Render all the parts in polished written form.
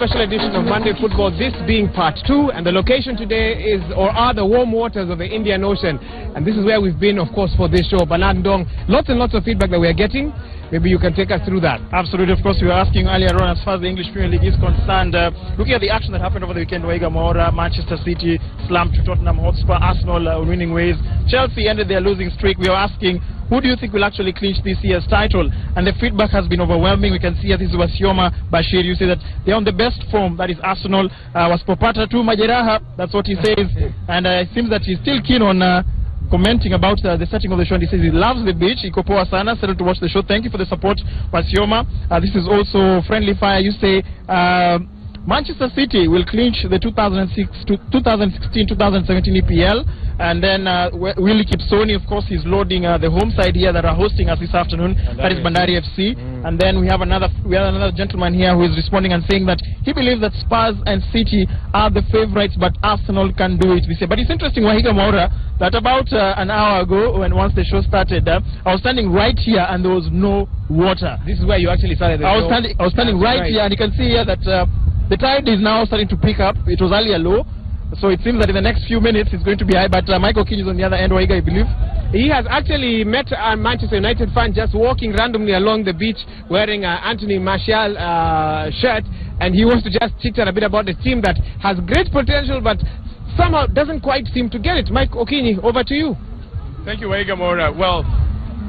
special edition of Monday Football, this being part 2, and the location today is, or are the warm waters of the Indian Ocean, and this is where we've been, of course, for this show. Balandong, lots and lots of feedback that we are getting. Maybe you can take us through that. Absolutely. Of course, we were asking earlier on, as far as the English Premier League is concerned, looking at the action that happened over the weekend, Waiga Maora, Manchester City slumped to Tottenham Hotspur, Arsenal winning ways, Chelsea ended their losing streak. We were asking, who do you think will actually clinch this year's title? And the feedback has been overwhelming. We can see here, this is Wasioma Bashir. You say that they're on the best form, that is Arsenal. Waspopata tu majeraha, that's what he says. And it seems that he's still keen on commenting about the setting of the show, and he says he loves the beach. Ikopoa sana, settled to watch the show. Thank you for the support, Wasioma. This is also Friendly Fire. You say Manchester City will clinch the 2016-2017 EPL, and then Willie Kipsoni, of course, is loading the home side here that are hosting us this afternoon. That is Bandari FC. And then we have another gentleman here who is responding and saying that he believes that Spurs and City are the favourites, but Arsenal can do it this year. But it's interesting, Wahiga Maura, that about an hour ago, once the show started, I was standing right here and there was no water. This is where you actually started the show. I was standing right here, and you can see here that the tide is now starting to pick up. It was earlier low, so it seems that in the next few minutes it's going to be high. But Michael King is on the other end, Waiga, I believe. He has actually met a Manchester United fan just walking randomly along the beach wearing an Anthony Martial shirt, and he wants to just chit-chat a bit about the team that has great potential but somehow doesn't quite seem to get it. Mike Okinyi, over to you. Thank you, Waiga Maura. Well,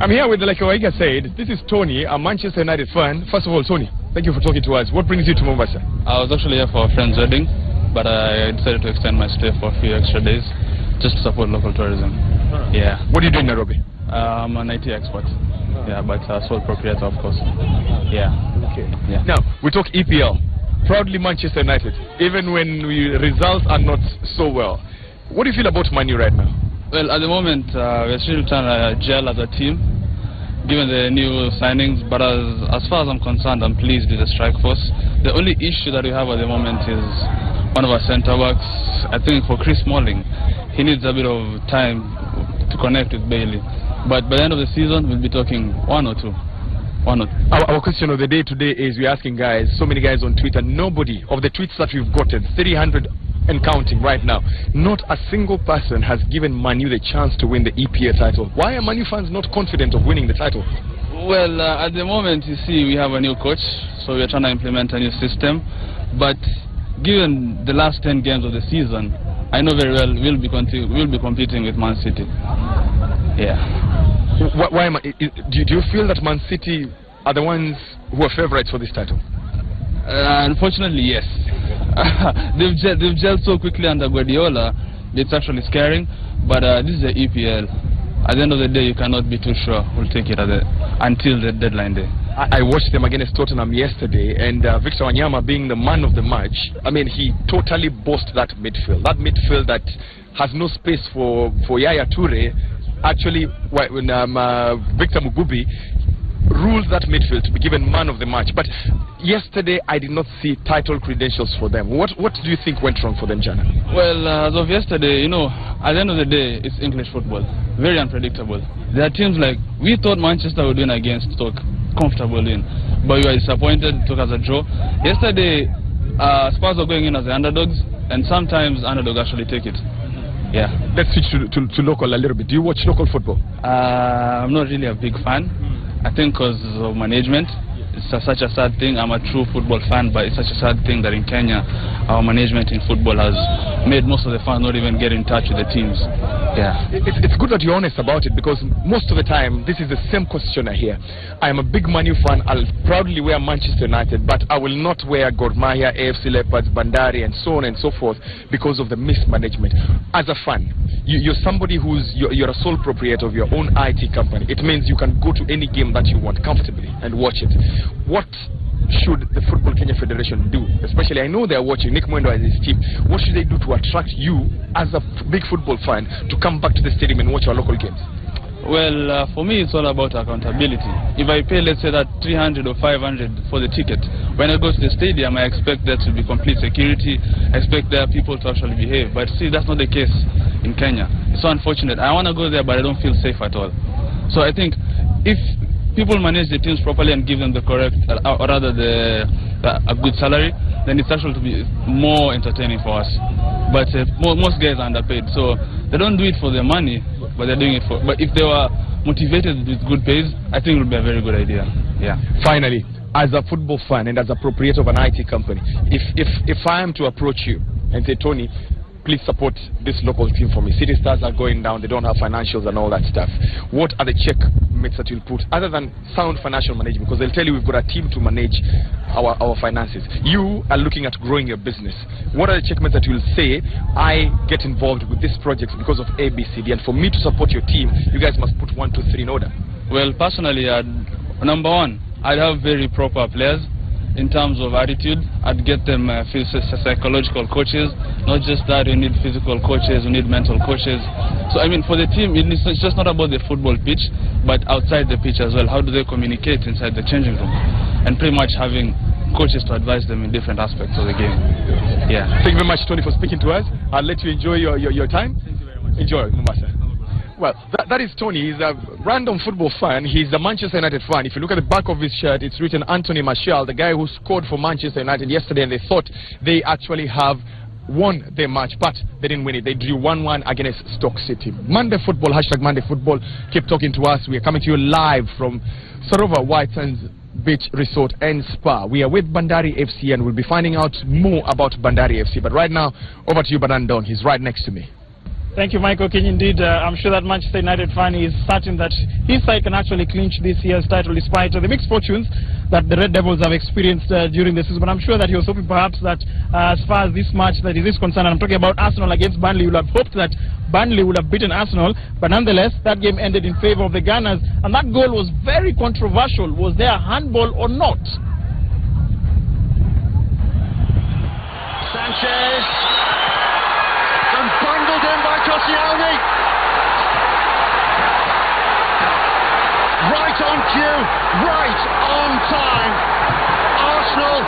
I'm here with, like Waiga said, this is Tony, a Manchester United fan. First of all, Tony, thank you for talking to us. What brings you to Mombasa? I was actually here for a friend's wedding, but I decided to extend my stay for a few extra days just to support local tourism. Yeah. What do you do in Nairobi? I'm an IT expert. Yeah, but sole proprietor, of course. Yeah. Okay. Yeah. Now, we talk EPL. Proudly Manchester United, even when results are not so well. What do you feel about Man U right now? Well, at the moment, we're still trying to gel as a team, given the new signings. But as far as I'm concerned, I'm pleased with the strike force. The only issue that we have at the moment is one of our centre-backs. I think for Chris Smalling, he needs a bit of time to connect with Bailey. But by the end of the season, we'll be talking one or two. Our question of the day today is, we're asking guys, so many guys on Twitter, nobody of the tweets that we've gotten, 300 and counting right now, not a single person has given Man U the chance to win the EPL title. Why are Man U fans not confident of winning the title? Well, at the moment, you see, we have a new coach, so we're trying to implement a new system. But given the last 10 games of the season, I know very well we'll be competing with Man City. Yeah. Why do you feel that Man City are the ones who are favourites for this title? Unfortunately, yes. They've gelled so quickly under Guardiola, it's actually scaring. But this is the EPL. At the end of the day, you cannot be too sure who'll take it until the deadline day. I watched them against Tottenham yesterday, and Victor Wanyama being the man of the match, I mean, he totally bossed that midfield. That midfield that has no space for Yaya Toure. Actually, when Victor Mugubi rules that midfield to be given man of the match. But yesterday, I did not see title credentials for them. What do you think went wrong for them, Jana? Well, as of yesterday, you know, at the end of the day, it's English football. Very unpredictable. There are teams like, we thought Manchester would win against Stoke, comfortable win. But we were disappointed, took as a draw. Yesterday, Spurs were going in as the underdogs, and sometimes underdogs actually take it. Yeah. Let's switch to local a little bit. Do you watch local football? I'm not really a big fan. I think because of management. It's such a sad thing. I'm a true football fan, but it's such a sad thing that in Kenya, our management in football has made most of the fans not even get in touch with the teams. Yeah. It's good that you're honest about it, because most of the time, this is the same question I hear. I am a big Man U fan. I'll proudly wear Manchester United, but I will not wear Gor Mahia, AFC Leopards, Bandari, and so on and so forth because of the mismanagement. As a fan, you're somebody you're a sole proprietor of your own IT company. It means you can go to any game that you want comfortably and watch it. What should the Football Kenya Federation do? Especially, I know they're watching Nick Mwendo and his team. What should they do to attract you as a big football fan to come back to the stadium and watch our local games? Well, for me, it's all about accountability. If I pay, let's say, that 300 or 500 for the ticket, when I go to the stadium, I expect there to be complete security. I expect there people to actually behave. But see, that's not the case in Kenya. It's so unfortunate. I want to go there, but I don't feel safe at all. So I think if people manage the teams properly and give them the correct, or rather the a good salary, then it's actually to be more entertaining for us. But most guys are underpaid, so they don't do it for their money, but they're doing it for. But if they were motivated with good pays, I think it would be a very good idea. Yeah. Finally, as a football fan and as a proprietor of an IT company, if I am to approach you and say, Tony, please support this local team for me. City Stars are going down, they don't have financials and all that stuff. What are the checkmates that you'll put, other than sound financial management? Because they'll tell you we've got a team to manage our finances. You are looking at growing your business. What are the checkmates that you'll say, I get involved with this project because of ABCD, and for me to support your team, you guys must put 1, 2, 3 in order? Well, personally, number one, I'd have very proper players. In terms of attitude, I'd get them psychological coaches. Not just that, we need physical coaches, we need mental coaches. So I mean, for the team, it's just not about the football pitch, but outside the pitch as well. How do they communicate inside the changing room? And pretty much having coaches to advise them in different aspects of the game. Yeah. Thank you very much, Tony, for speaking to us. I'll let you enjoy your time. Thank you very much. Enjoy, Mombasa. Well, that is Tony. He's a random football fan. He's a Manchester United fan. If you look at the back of his shirt, it's written Anthony Martial, the guy who scored for Manchester United yesterday, and they thought they actually have won their match, but they didn't win it. They drew 1-1 against Stoke City. Monday Football, hashtag Monday Football. Keep talking to us. We are coming to you live from Sarova White Sands Beach Resort and Spa. We are with Bandari FC, and we'll be finding out more about Bandari FC. But right now, over to you, Banandong. He's right next to me. Thank you, Michael King. Indeed, I'm sure that Manchester United fan is certain that his side can actually clinch this year's title despite the mixed fortunes that the Red Devils have experienced during the season. But I'm sure that he was hoping perhaps that as far as this match that is concerned, and I'm talking about Arsenal against Burnley, you would have hoped that Burnley would have beaten Arsenal. But nonetheless, that game ended in favour of the Gunners, and that goal was very controversial. Was there a handball or not? Sanchez, and bundled in by Koscielny. Right on cue, right on time. Arsenal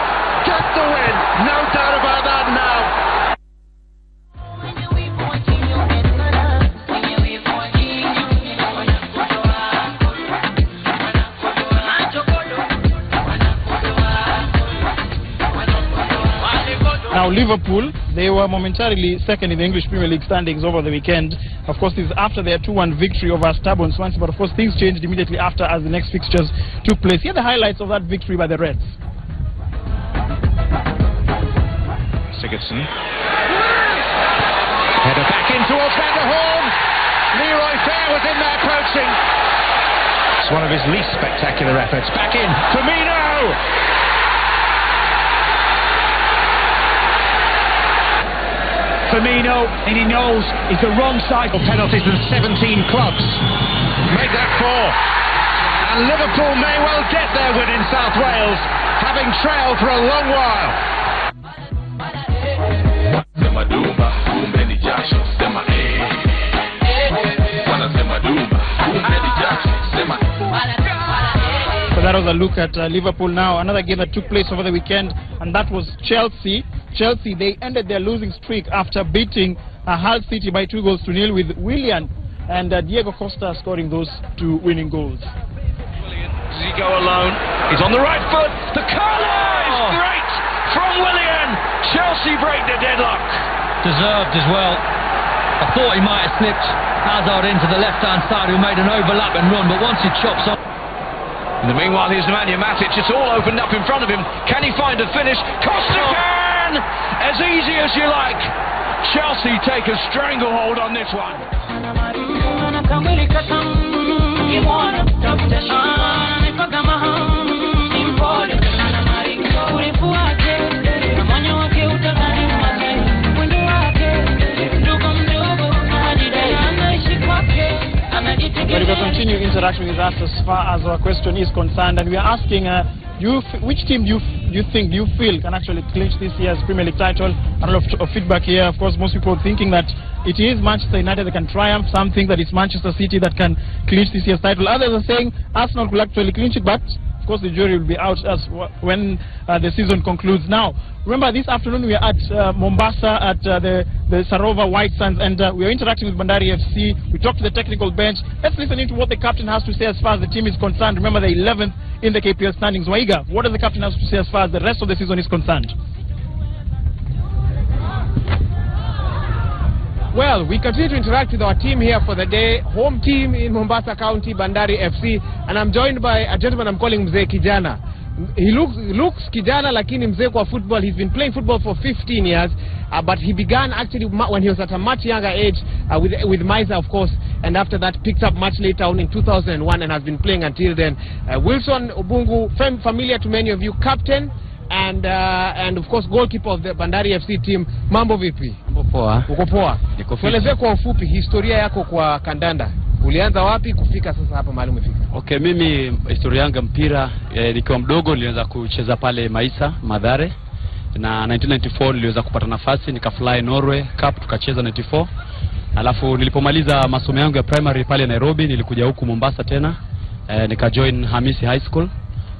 get the win, no doubt about that now. Now Liverpool, they were momentarily second in the English Premier League standings over the weekend. Of course, this is after their 2-1 victory over stubborn Swansea, but of course things changed immediately after as the next fixtures took place. Here are the highlights of that victory by the Reds. Sigurdsson. Header back in towards Van der Horn. Leroy Fair was in there coaching. It's one of his least spectacular efforts. Back in, Firmino! Firmino, and he knows it's the wrong side of penalties than 17 clubs. Made that 4. And Liverpool may well get their win in South Wales, having trailed for a long while. So that was a look at Liverpool. Now another game that took place over the weekend, and that was Chelsea. Chelsea, they ended their losing streak after beating Hull City by 2-0 with Willian and Diego Costa scoring those 2 winning goals. Does he go alone? He's on the right foot. The corner is great from Willian. Chelsea break the deadlock. Deserved as well. I thought he might have slipped Hazard into the left-hand side, who made an overlap and run, but once he chops off. In the meanwhile, here's Nemanja Matic. It's all opened up in front of him. Can he find a finish? Costa can! As easy as you like. Chelsea take a stranglehold on this one. But we will continue interaction with us as far as our question is concerned, and we are asking which team do you feel can actually clinch this year's Premier League title? A lot of feedback here. Of course, most people thinking that it is Manchester United that can triumph. Some think that it's Manchester City that can clinch this year's title. Others are saying Arsenal will actually clinch it, but Of course, the jury will be out when the season concludes. Now, remember, this afternoon we are at Mombasa at the Sarova White Sands, and we are interacting with Bandari FC. We talked to the technical bench. Let's listen into what the captain has to say as far as the team is concerned. Remember, they're 11th in the KPL standings. Waiga, what does the captain have to say as far as the rest of the season is concerned? Well, we continue to interact with our team here for the day. Home team in Mombasa County, Bandari FC. And I'm joined by a gentleman I'm calling Mzee Kijana. He looks Kijana lakini mzee kwa football. He's been playing football for 15 years. But he began actually when he was at a much younger age with Maisa, of course. And after that picked up much later on in 2001 and has been playing until then. Wilson Obungu, familiar to many of you, captain. And of course goalkeeper of the Bandari FC team. Mambo vipi? Mambo poa. Uko poa? Tueleze kwa ufupi historia yako kwa kandanda. Ulianza wapi kufika sasa hapa mahali umefika? Okay, mimi historia yangu mpira nikiwa mdogo nilianza kucheza pale Maisa, Madhare. Na 1994 niliweza kupata nafasi nikafly Norway Cup tukacheza 94. Alafu nilipomaliza masomo yangu ya primary pale Nairobi nilikuja huku Mombasa tena. Nikajoin Hamisi High School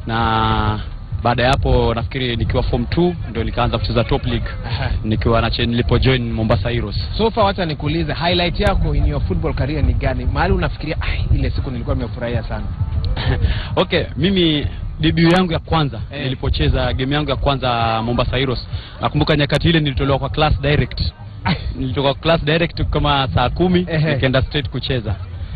na baada ya hapo nafikiri nikiwa form 2 ndio nikaanza kucheza top league. Nilipojoin Mombasa Heroes. So far wacha nikuulize, highlight yako in your football career ni gani? Mahali unafikiria ile siku nilikuwa nimefurahia sana? Okay, mimi debut yangu ya kwanza nilipocheza game yangu ya kwanza Mombasa Heroes. Nakumbuka nyakati ile nilitolewa kwa class direct. Nilitoka class direct kama saa 10 nikaenda straight kucheza.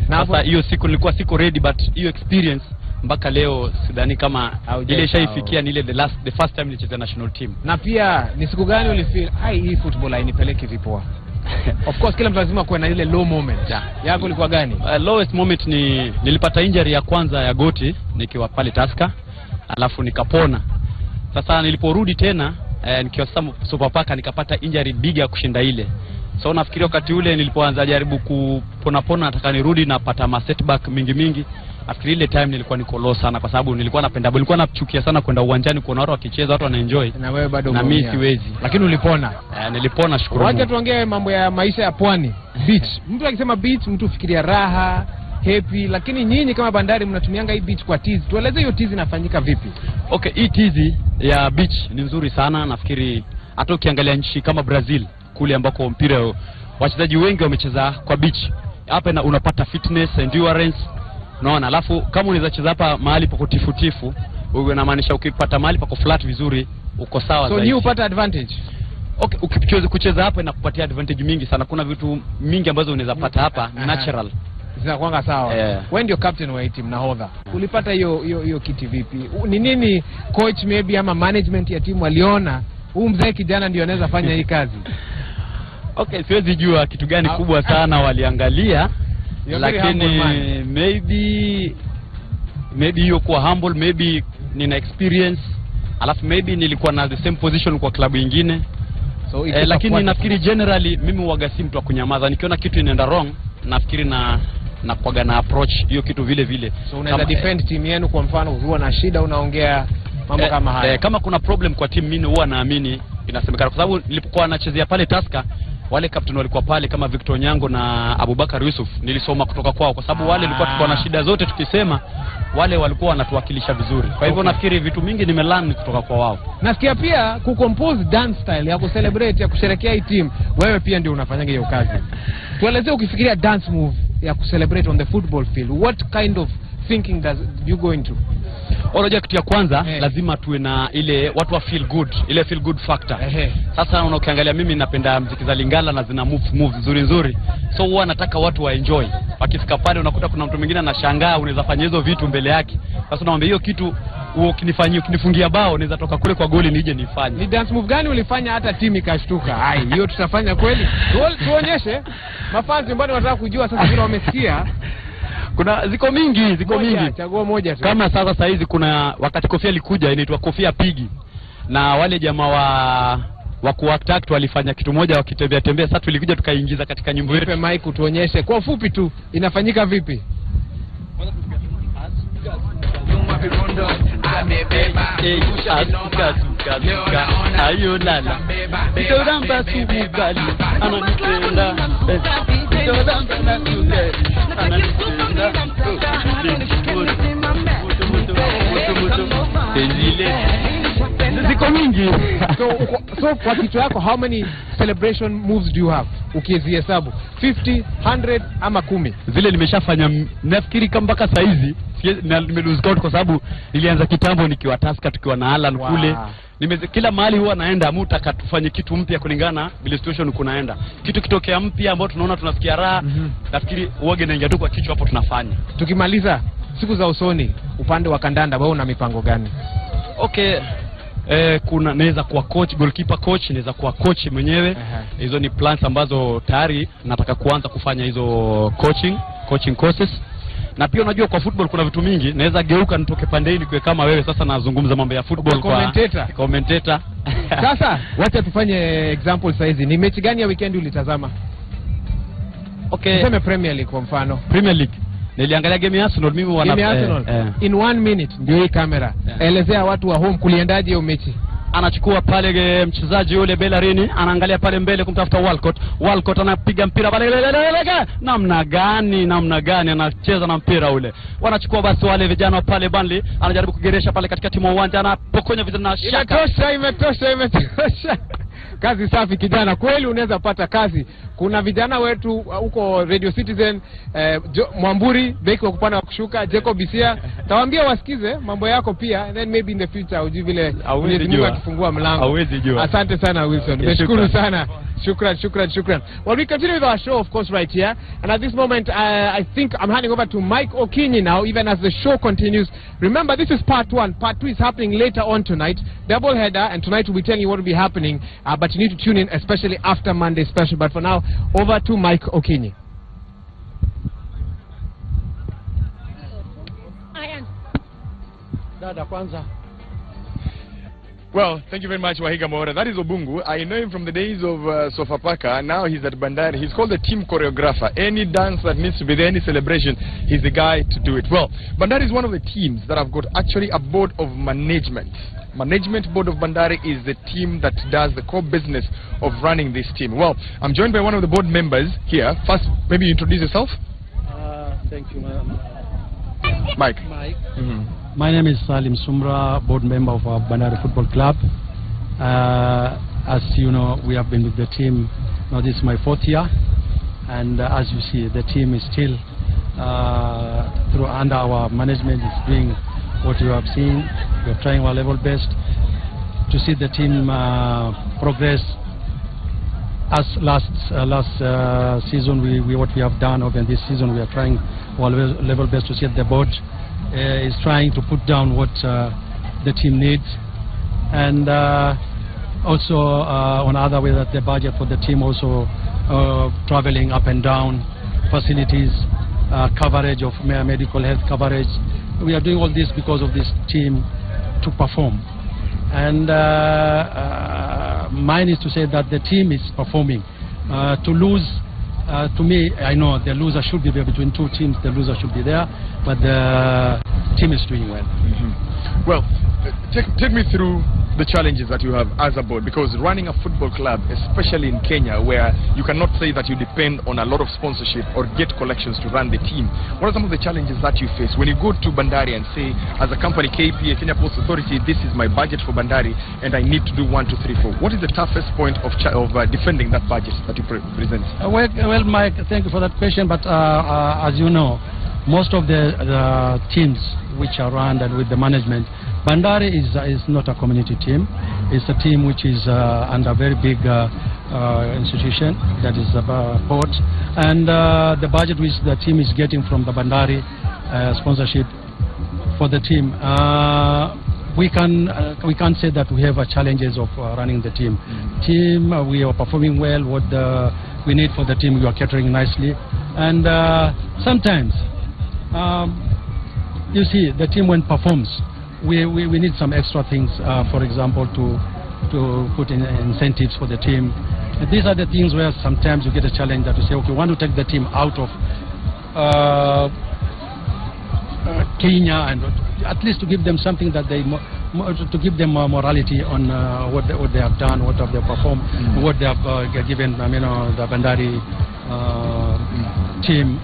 Sasa hiyo siku nilikuwa siko ready, but hiyo experience mpaka leo sidhani kama ile shaifikia ni ile the first time nilicheza national team. Na pia ni siku gani ulifeel hii football hainipeleki vipoa? Of course kila mtu lazima kuwe na ile low moment. Yako ilikuwa gani? Lowest moment ni nilipata injury ya kwanza ya goti nikiwa pale Tusker, alafu nikapona. Sasa niliporudi tena nikiwa Sopapaka nikapata injury bigger kushinda ile. So nafikiri wakati ule nilipoanza jaribu kupona nataka nirudi napata ma setback mingi. After ile time nilikuwa niko low sana kwa sababu nilikuwa nachukia sana kwenda uwanjani kuona watu wakicheza, watu wanaenjoy. Na wewe bado na mimi siwezi. Lakini ulipona. Nilipona, shukuru. Wacha tuongee mambo ya maisha ya pwani. Beach. Mtu akisema beach mtu fikiria raha, happy, lakini nyinyi kama Bandari mnatumianga hii beach kwa tizi. Tueleze hiyo tizi inafanyika vipi? Okay, hii tizi ya beach ni nzuri sana. Nafikiri hata ukiangalia nchi kama Brazil kule ambako mpira wachezaji wengi wamecheza kwa beach. Hapa unapata fitness, endurance. Unaona, alafu kama unaweza cheza hapa mahali pako tifutifu, unamaanisha ukipata mahali pako flat vizuri uko sawa zaidi. So you upata advantage. Okay, ukicheza kucheza hapa inakupatia advantage mingi sana. Kuna vitu mingi ambazo unaweza pata hapa natural. Zinakuanga sawa. Wewe ndio captain wa team nahodha. Ulipata hiyo kiti vipi? Ni nini coach maybe ama management ya timu waliona mzee kijana ndio anaweza fanya hii kazi? Okay, siwezi jua kitu gani kubwa sana waliangalia. Lakini maybe hiyo kwa humble, maybe nina experience, alafu maybe nilikuwa na the same position kwa klabu nyingine. So lakini nafikiri generally mimi huaga si mtu wa kunyamaza. Nikiona kitu inaenda wrong nafikiri na kuaga na approach hiyo kitu vile. So unaweza defend team yenu, kwa mfano huwa na shida unaongea mambo kama haya. Kama kuna problem kwa team mimi huwa naamini inasemekana, kwa sababu nilipokuwa nachezea pale Tusker wale captain walikuwa pale kama Victor Nyango na Abubakar Yusuf, nilisoma kutoka kwao kwa sababu wale walikuwa tuko na shida zote tukisema wale walikuwa wanatuwakilisha vizuri. Kwa hivyo nafikiri vitu mingi nimelearn kutoka kwa wao. Nasikia pia kucompose dance style ya kucelebrate, ya kusherehekea hii team, wewe pia ndio unafanyanga hiyo kazi. Tueleze ukifikiria dance move ya kucelebrate on the football field, what kind of thinking does you go into? Unajua kitu ya kwanza lazima tuwe na ile watu wa feel good, ile feel good factor. Sasa ukiangalia mimi napenda muziki za Lingala na zina move nzuri. So huwa nataka watu wa enjoy. Wakifika pale unakuta kuna mtu mwingine anashangaa unaweza fanya hizo vitu mbele yake. Sasa naomba hiyo kitu ukinifungia bao naweza toka kule kwa goli nije nifanye. Ni dance move gani ulifanya hata timu ikashtuka? Hiyo tutafanya kweli? Tuonyeshe. Mafanzi mbona wanataka kujua sasa vile wamesikia. Kuna ziko mingi. Chagua moja tu. Kama sasa hizi kuna wakati Kofia alikuja inaitwa Kofia Pigi. Na wale jamaa wa kuact walifanya kitu moja wakitembea. Sasa tulikuja tukaingiza katika nyimbo yetu. Nipe mic tuonyeshe kwa ufupi tu inafanyika vipi? Ayo lala Itoramba subugali ananipenda Itoramba na subugali ananipenda Ziko mingi. So kwa kichwa yako, how many celebration moves do you have? Ukizihesabu 50, 100 ama 10? Zile nimeshafanya, nafikiri kama mpaka saa hizi nime lose count kwa sababu nilianza kitambo nikiwa Tusker tukiwa na Alan kule. Kila mahali huwa naenda mutaka tufanye kitu mpya kulingana vile situation kunaenda. Kitu kitokea mpya ambao tunaona tunasikia raha, nafikiri uoge naingia tu kwa kichwa hapo tunafanya. Tukimaliza siku za usoni upande wa kandanda, wewe una mipango gani? Okay, kuna naweza kuwa coach, goalkeeper coach, naweza kuwa coach mwenyewe. Hizo ni plans ambazo tayari nataka kuanza kufanya hizo coaching courses. Na pia unajua kwa football kuna vitu mingi, naweza geuka nitoke pande hili kwa kama wewe sasa nazungumza mambo ya football kwa commentator. Sasa wacha tufanye example saizi. Ni mechi gani ya weekend ulitazama? Okay, tuseme Premier League kwa mfano. Premier League niliangalia game ya Arsenal mimi in 1 minute ndio hii kamera. Elezea watu wa home kuliendaje hiyo mechi. Anachukua pale mchezaji yule Bellerini, anaangalia pale mbele kumtafuta Walcott anapiga mpira pale namna gani anacheza na mpira ule. Wanachukua basi wale vijana pale Burnley, anajaribu kugeresha pale katikati mwa uwanja, anapokonya vijana na shaka. Imetosha. Kazi safi kijana, kweli unaweza pata kazi. Kuna vijana wetu huko Radio Citizen, Mwamburi, beki wa kupanda wa kushuka, Jacob Bisia. Tawaambia wasikize mambo yako pia, and then maybe in the future ujui vile Mungu akifungua mlango. Asante sana Wilson. Nimeshukuru sana. Shukran. Well, we continue with our show, of course, right here. And at this moment, I think I'm handing over to Mike Okinyi now, even as the show continues. Remember, this is part 1. Part 2 is happening later on tonight. Double header, and tonight we'll be telling you what will be happening. But you need to tune in, especially after Monday special. But for now, over to Mike Okinyi. Dada kwanza. Well, thank you very much, Wahiga Mora. That is Obungu. I know him from the days of Sofapaka. Now he's at Bandari. He's called the team choreographer. Any dance that needs to be there, any celebration, he's the guy to do it. Well, Bandari is one of the teams that have got actually a board of management. Management board of Bandari is the team that does the core business of running this team. Well, I'm joined by one of the board members here. First, maybe you introduce yourself. Thank you, Mike. My name is Salim Sumra, board member of Bandari Football Club. As you know, we have been with the team. Now this is my 4th year, and as you see, the team is still under our management is doing what you have seen. We are trying our level best to see the team progress. As last season, what we have done over this season, we are trying our level best to see the board is trying to put down what the team needs, and also on other way that the budget for the team also traveling up and down, facilities, coverage of medical health coverage. We are doing all this because of this team to perform, and mine is to say that the team is performing. To lose, to me, I know the loser should be there between 2 teams. The loser should be there, but the team is doing well. Well, take me through the challenges that you have as a board, because running a football club, especially in Kenya, where you cannot say that you depend on a lot of sponsorship or get collections to run the team. What are some of the challenges that you face when you go to Bandari and say, as a company, KPA, Kenya Post Authority, this is my budget for Bandari and I need to do 1, 2, 3, 4. What is the toughest point of defending that budget that you present? Well, Mike, thank you for that question, but as you know, most of the teams which are run and with the management, Bandari is not a community team. It's a team which is under a very big institution, that is a port, and the budget which the team is getting from the Bandari sponsorship for the team, we can't say that we have challenges of running the team. We are performing well. What we need for the team, we are catering nicely, and sometimes you see the team when performs, we need some extra things, for example, to put in incentives for the team. These are the things where sometimes you get a challenge that you say, okay, we want to take the team out of Kenya, and at least to give them something that they to give them morality on what they have done, what have they performed, what they have given the Bandari team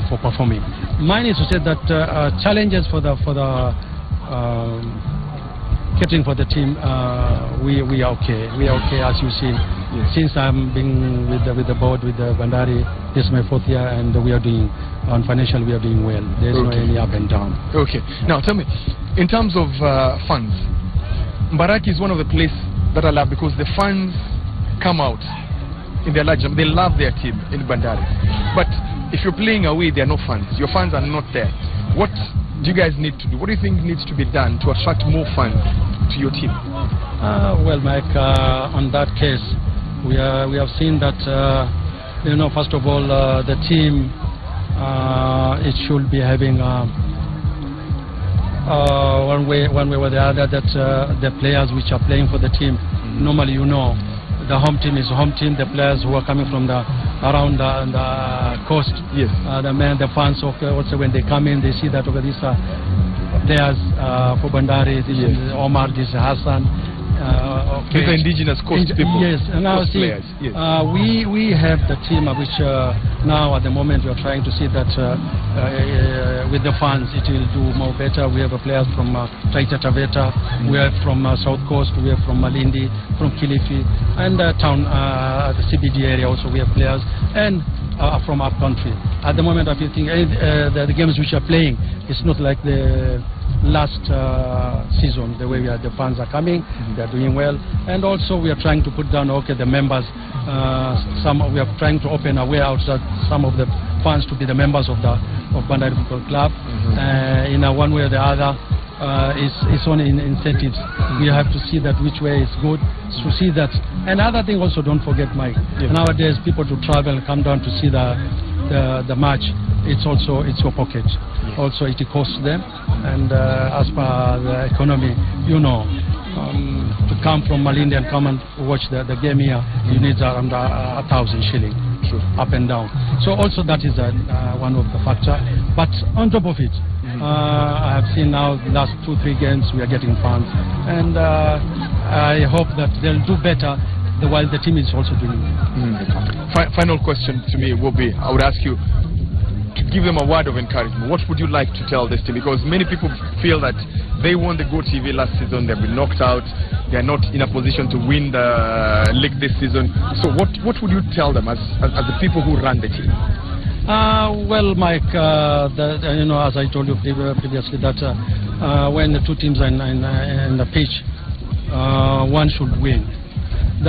for performing. Mine is to say that challenges for the catering for the team, we are okay. We are okay, as you see. Yes. Since I'm being with the board, with the Bandari, this is my 4th year, and we are doing, on financial, we are doing well. There's no any up and down. Okay. Now tell me, in terms of funds, Mbaraki is one of the places that I love because the fans come out in their large number. They love their team in Bandari. But if you're playing away, there are no fans. Your fans are not there. What do you guys need to do? What do you think needs to be done to attract more fans to your team? Well, Mike, on that case, we have seen that, first of all, the team, it should be having one way or the other, that the players which are playing for the team, normally, the home team is home team. The players who are coming from around the coast, yes, the fans, also when they come in, they see that over these players for Bandari, this is Omar, this is Hassan. These are indigenous coast people. Yes, and now see, players. Yes. we have the team which now at the moment we are trying to see that with the fans it will do more better. We have players from Taita Taveta, we have from South Coast, we have from Malindi, from Kilifi, and town, the CBD area also we have players, and from up country. At the moment I think the games which are playing, it's not like the last season, the way the fans are coming, they are doing well, and also we are trying to put down the members. We are trying to open a way out that some of the fans to be the members of Bandari Football Club. In one way or the other, it's only incentives. We have to see that which way is good, to see that. Another thing also, don't forget, Mike, nowadays people to travel, come down to see the match, it's your pocket. Also it costs them, and as per the economy, to come from Malindi and come and watch the game here, you need around 1,000 shilling. Sure. Up and down. So also that is one of the factor. But on top of it, I have seen now the last 2-3 games we are getting fans, and I hope that they'll do better while the team is also doing it. Final question to me will be, I would ask you to give them a word of encouragement. What would you like to tell this team? Because many people feel that they won the Go TV last season, they've been knocked out, they are not in a position to win the league this season. So what would you tell them as the people who run the team? Well, Mike, as I told you previously, that when the two teams are in the pitch, one should win. The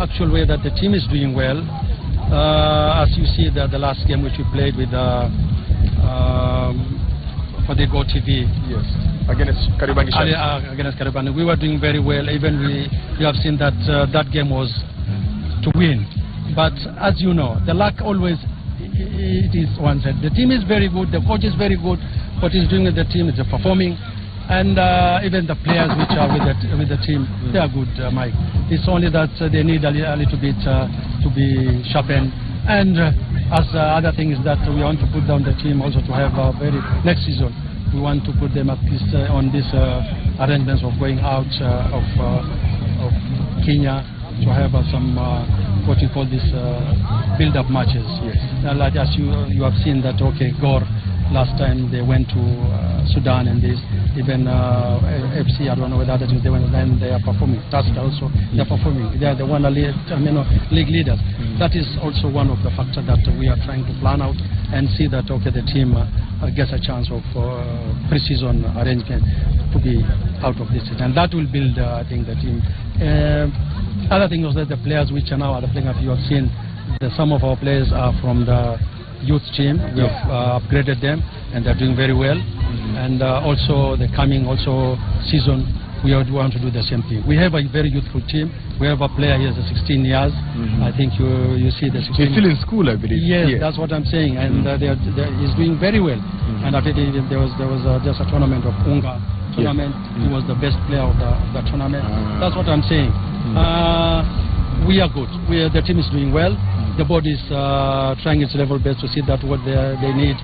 actual way that the team is doing well, as you see the last game which we played with for the Go TV, yes, against Kariobangi Sharks. Against Kariobangi, we were doing very well. Even we have seen that that game was to win. But as you know, the luck always it is one side. The team is very good. The coach is very good. What he's doing with the team is performing. And even the players which are with the team, they are good, Mike. It's only that they need a little bit to be sharpened. And as other thing is that we want to put down the team also to have a very next season. We want to put them at least on this arrangements of going out of Kenya to have some what we call this build-up matches. Yes. Like as you have seen that Gore. Last time they went to Sudan, and this even FC, I don't know whether they went, and they are performing. That's also they are performing. They are the one league leaders. That is also one of the factors that we are trying to plan out and see that the team gets a chance of pre-season arrangement to be out of this, and that will build I think the team. Other thing was that the players which are now playing, you have seen some of our players are from the youth team. We have upgraded them, and they're doing very well. And also the coming season, we want to do the same thing. We have a very youthful team. We have a player here, 16 years. I think you see the 16. He's still in school, I believe. Yes, that's what I'm saying. And he's doing very well. And I think there was just a tournament of Unga tournament. He was the best player of the tournament. That's what I'm saying. We are good. The team is doing well. The board is trying its level best to see that what they need.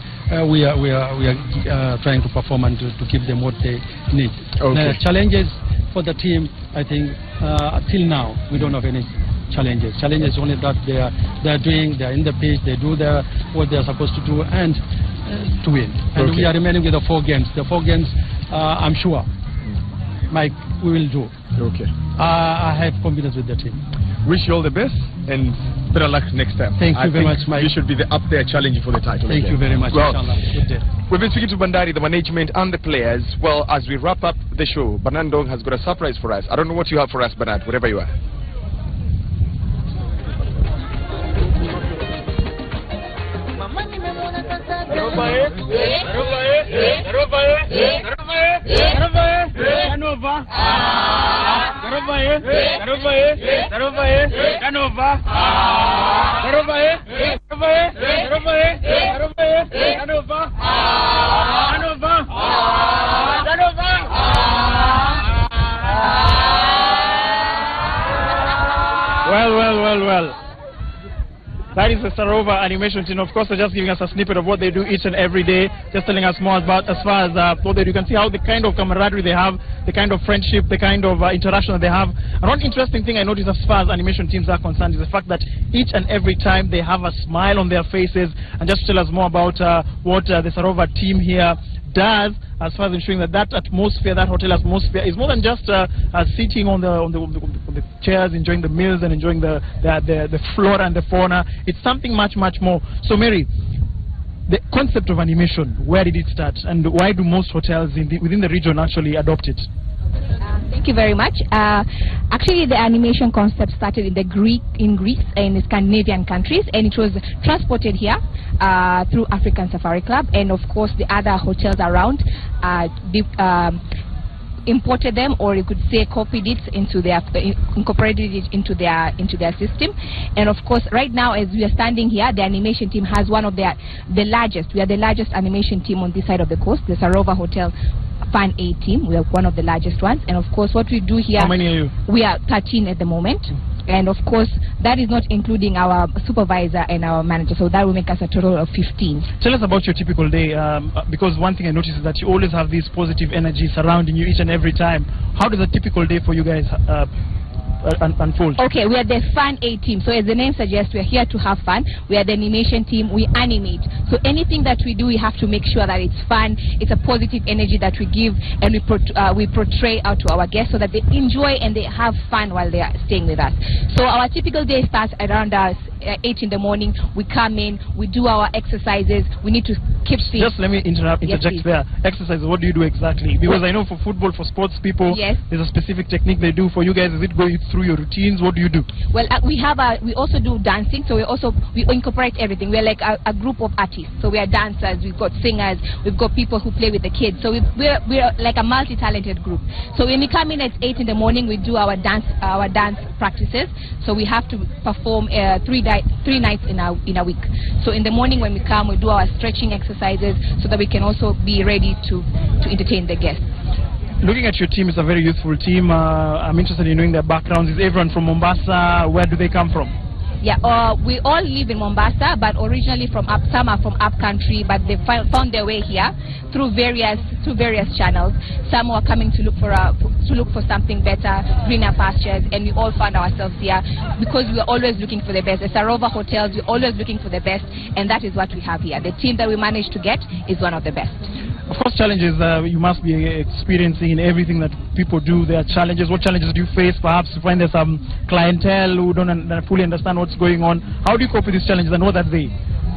We are trying to perform and to give them what they need. Okay. Challenges for the team, I think, till now we don't have any challenges. Challenges only that they are in the pitch, they do what they are supposed to do, and to win. And we are remaining with the 4 games. The 4 games, I'm sure Mike, we will do. Okay. I have confidence with the team. Wish you all the best and better luck next time. Thank you very much, Mike. You should be up there challenging for the title. Thank again. you very much. Well, Good day. we've been speaking to Bandari, the management and the players. Well, as we wrap up the show, Banandong has got a surprise for us. I don't know what you have for us, Bernard, wherever you are. Well. That is the Sarova animation team. Of course, they're just giving us a snippet of what they do each and every day, just telling us more about as far as what they do. You can see how the kind of camaraderie they have, the kind of friendship, the kind of interaction that they have. And one interesting thing I noticed as far as animation teams are concerned is the fact that each and every time they have a smile on their faces. And just to tell us more about what the Sarova team here does as far as ensuring that that atmosphere, that hotel atmosphere, is more than just sitting on the chairs, enjoying the meals and enjoying the flora and the fauna. It's something much more. So Mary, the concept of animation, where did it start, and why do most hotels within the region actually adopt it? Thank you very much. Actually, the animation concept started in Greece and the Scandinavian countries, and it was transported here through African Safari Club, and of course the other hotels around imported them, or you could say copied it into their, incorporated it into their system. And of course, right now as we are standing here, the animation team has one of the largest. We are the largest animation team on this side of the coast. The Sarova Hotel Fan A team. We are one of the largest ones. And of course, what we do here. How many are you? We are 13 at the moment. And of course, that is not including our supervisor and our manager. So that will make us a total of 15. Tell us about your typical day, because one thing I noticed is that you always have this positive energy surrounding you each and every time. How does a typical day for you guys unfold? Okay, we are the Fun A team. So as the name suggests, we are here to have fun. We are the animation team. We animate. So anything that we do, we have to make sure that it's fun. It's a positive energy that we give, and we portray out to our guests so that they enjoy and they have fun while they are staying with us. So our typical day starts around 8 in the morning. We come in, we do our exercises. We need to keep fit. Just let me interject there. Exercises, what do you do exactly? Because I know for football, for sports people, yes, there's a specific technique they do. For you guys, is it going through your routines? What do you do? Well, we also do dancing. So we incorporate everything. We're like a group of artists. So we are dancers, we've got singers, we've got people who play with the kids. So we're like a multi-talented group. So when we come in at 8 in the morning, we do our dance practices. So we have to perform 3 nights in a week. So in the morning when we come, we do our stretching exercises so that we can also be ready to entertain the guests. Looking at your team, it's a very youthful team. I'm interested in knowing their backgrounds. Is everyone from Mombasa? Where do they come from? Yeah, we all live in Mombasa, but originally some are from up country, but they found their way here through various channels. Some were coming to look for something better, greener pastures, and we all found ourselves here because we are always looking for the best. As Sarova Hotels, we're always looking for the best, and that is what we have here. The team that we managed to get is one of the best. Of course, challenges you must be experiencing in everything that people do. There are challenges. What challenges do you face? Perhaps you find there's some clientele who don't fully understand what's going on. How do you cope with these challenges, and what are they?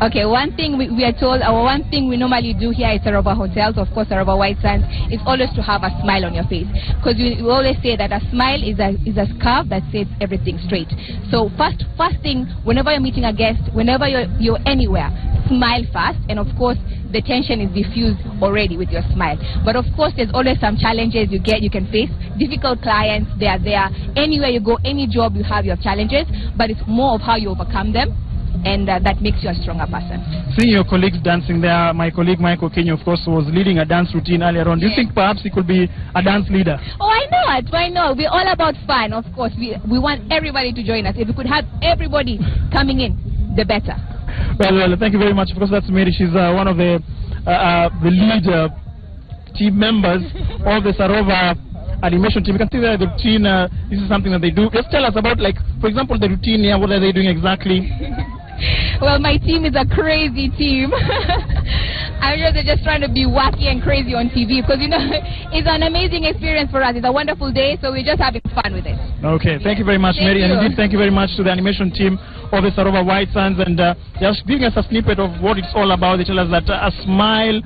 Okay, one thing we are told, one thing we normally do here at Sarova Hotels, of course Sarova White Sands, is always to have a smile on your face. Because we always say that a smile is a scarf that sets everything straight. So first thing, whenever you're meeting a guest, whenever you're anywhere, smile fast, and of course the tension is diffused already with your smile. But of course there's always some challenges you can face. Difficult clients, they are there. Anywhere you go, any job you have your challenges, but it's more of how you overcome them. And that makes you a stronger person. Seeing your colleagues dancing there, my colleague Michael Kenyan, of course, was leading a dance routine earlier on. Do you think perhaps he could be a dance leader? Oh, I know it. Why not? We're all about fun, of course. We want everybody to join us. If we could have everybody coming in, the better. Well, thank you very much. Of course, that's Mary. She's one of the lead team members of the Sarova animation team. You can see there the routine. This is something that they do. Just tell us about, like, for example, the routine here. What are they doing exactly? Well, my team is a crazy team. I'm sure they're just trying to be wacky and crazy on TV because, you know, it's an amazing experience for us. It's a wonderful day, so we're just having fun with it. Okay, thank you very much, Mary. And indeed, thank you very much to the animation team of the Sarova White Suns, and just giving us a snippet of what it's all about. They tell us that a smile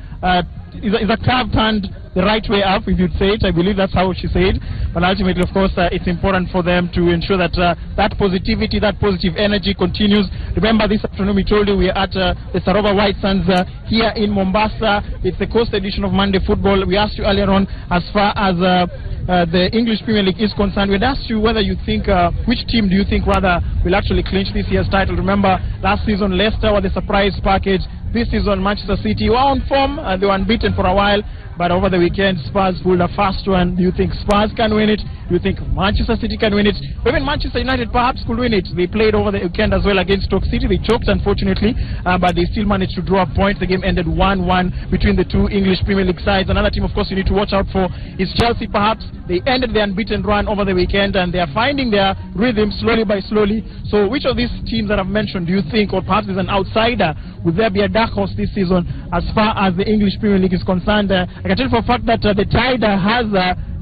is a curve turned the right way up, if you'd say it. I believe that's how she said. But ultimately, of course, it's important for them to ensure that that positivity, that positive energy continues. Remember, this afternoon we told you we are at the Sarova White Suns here in Mombasa. It's the Coast edition of Monday Football. We asked you earlier on, as far as the English Premier League is concerned, we'd asked you whether you think, which team do you think rather will actually clinch this year's title. Remember, last season Leicester were the surprise package. This season Manchester City were on form. They were unbeaten for a while. But over the weekend, Spurs pulled a fast one. Do you think Spurs can win it? Do you think Manchester City can win it? Even Manchester United perhaps could win it. They played over the weekend as well against Stoke City. They choked, unfortunately, but they still managed to draw a point. The game ended 1-1 between the two English Premier League sides. Another team, of course, you need to watch out for is Chelsea, perhaps. They ended their unbeaten run over the weekend, and they are finding their rhythm slowly by slowly. So which of these teams that I've mentioned do you think, or perhaps is an outsider, would there be a dark horse this season as far as the English Premier League is concerned? I can tell you for a fact that the tide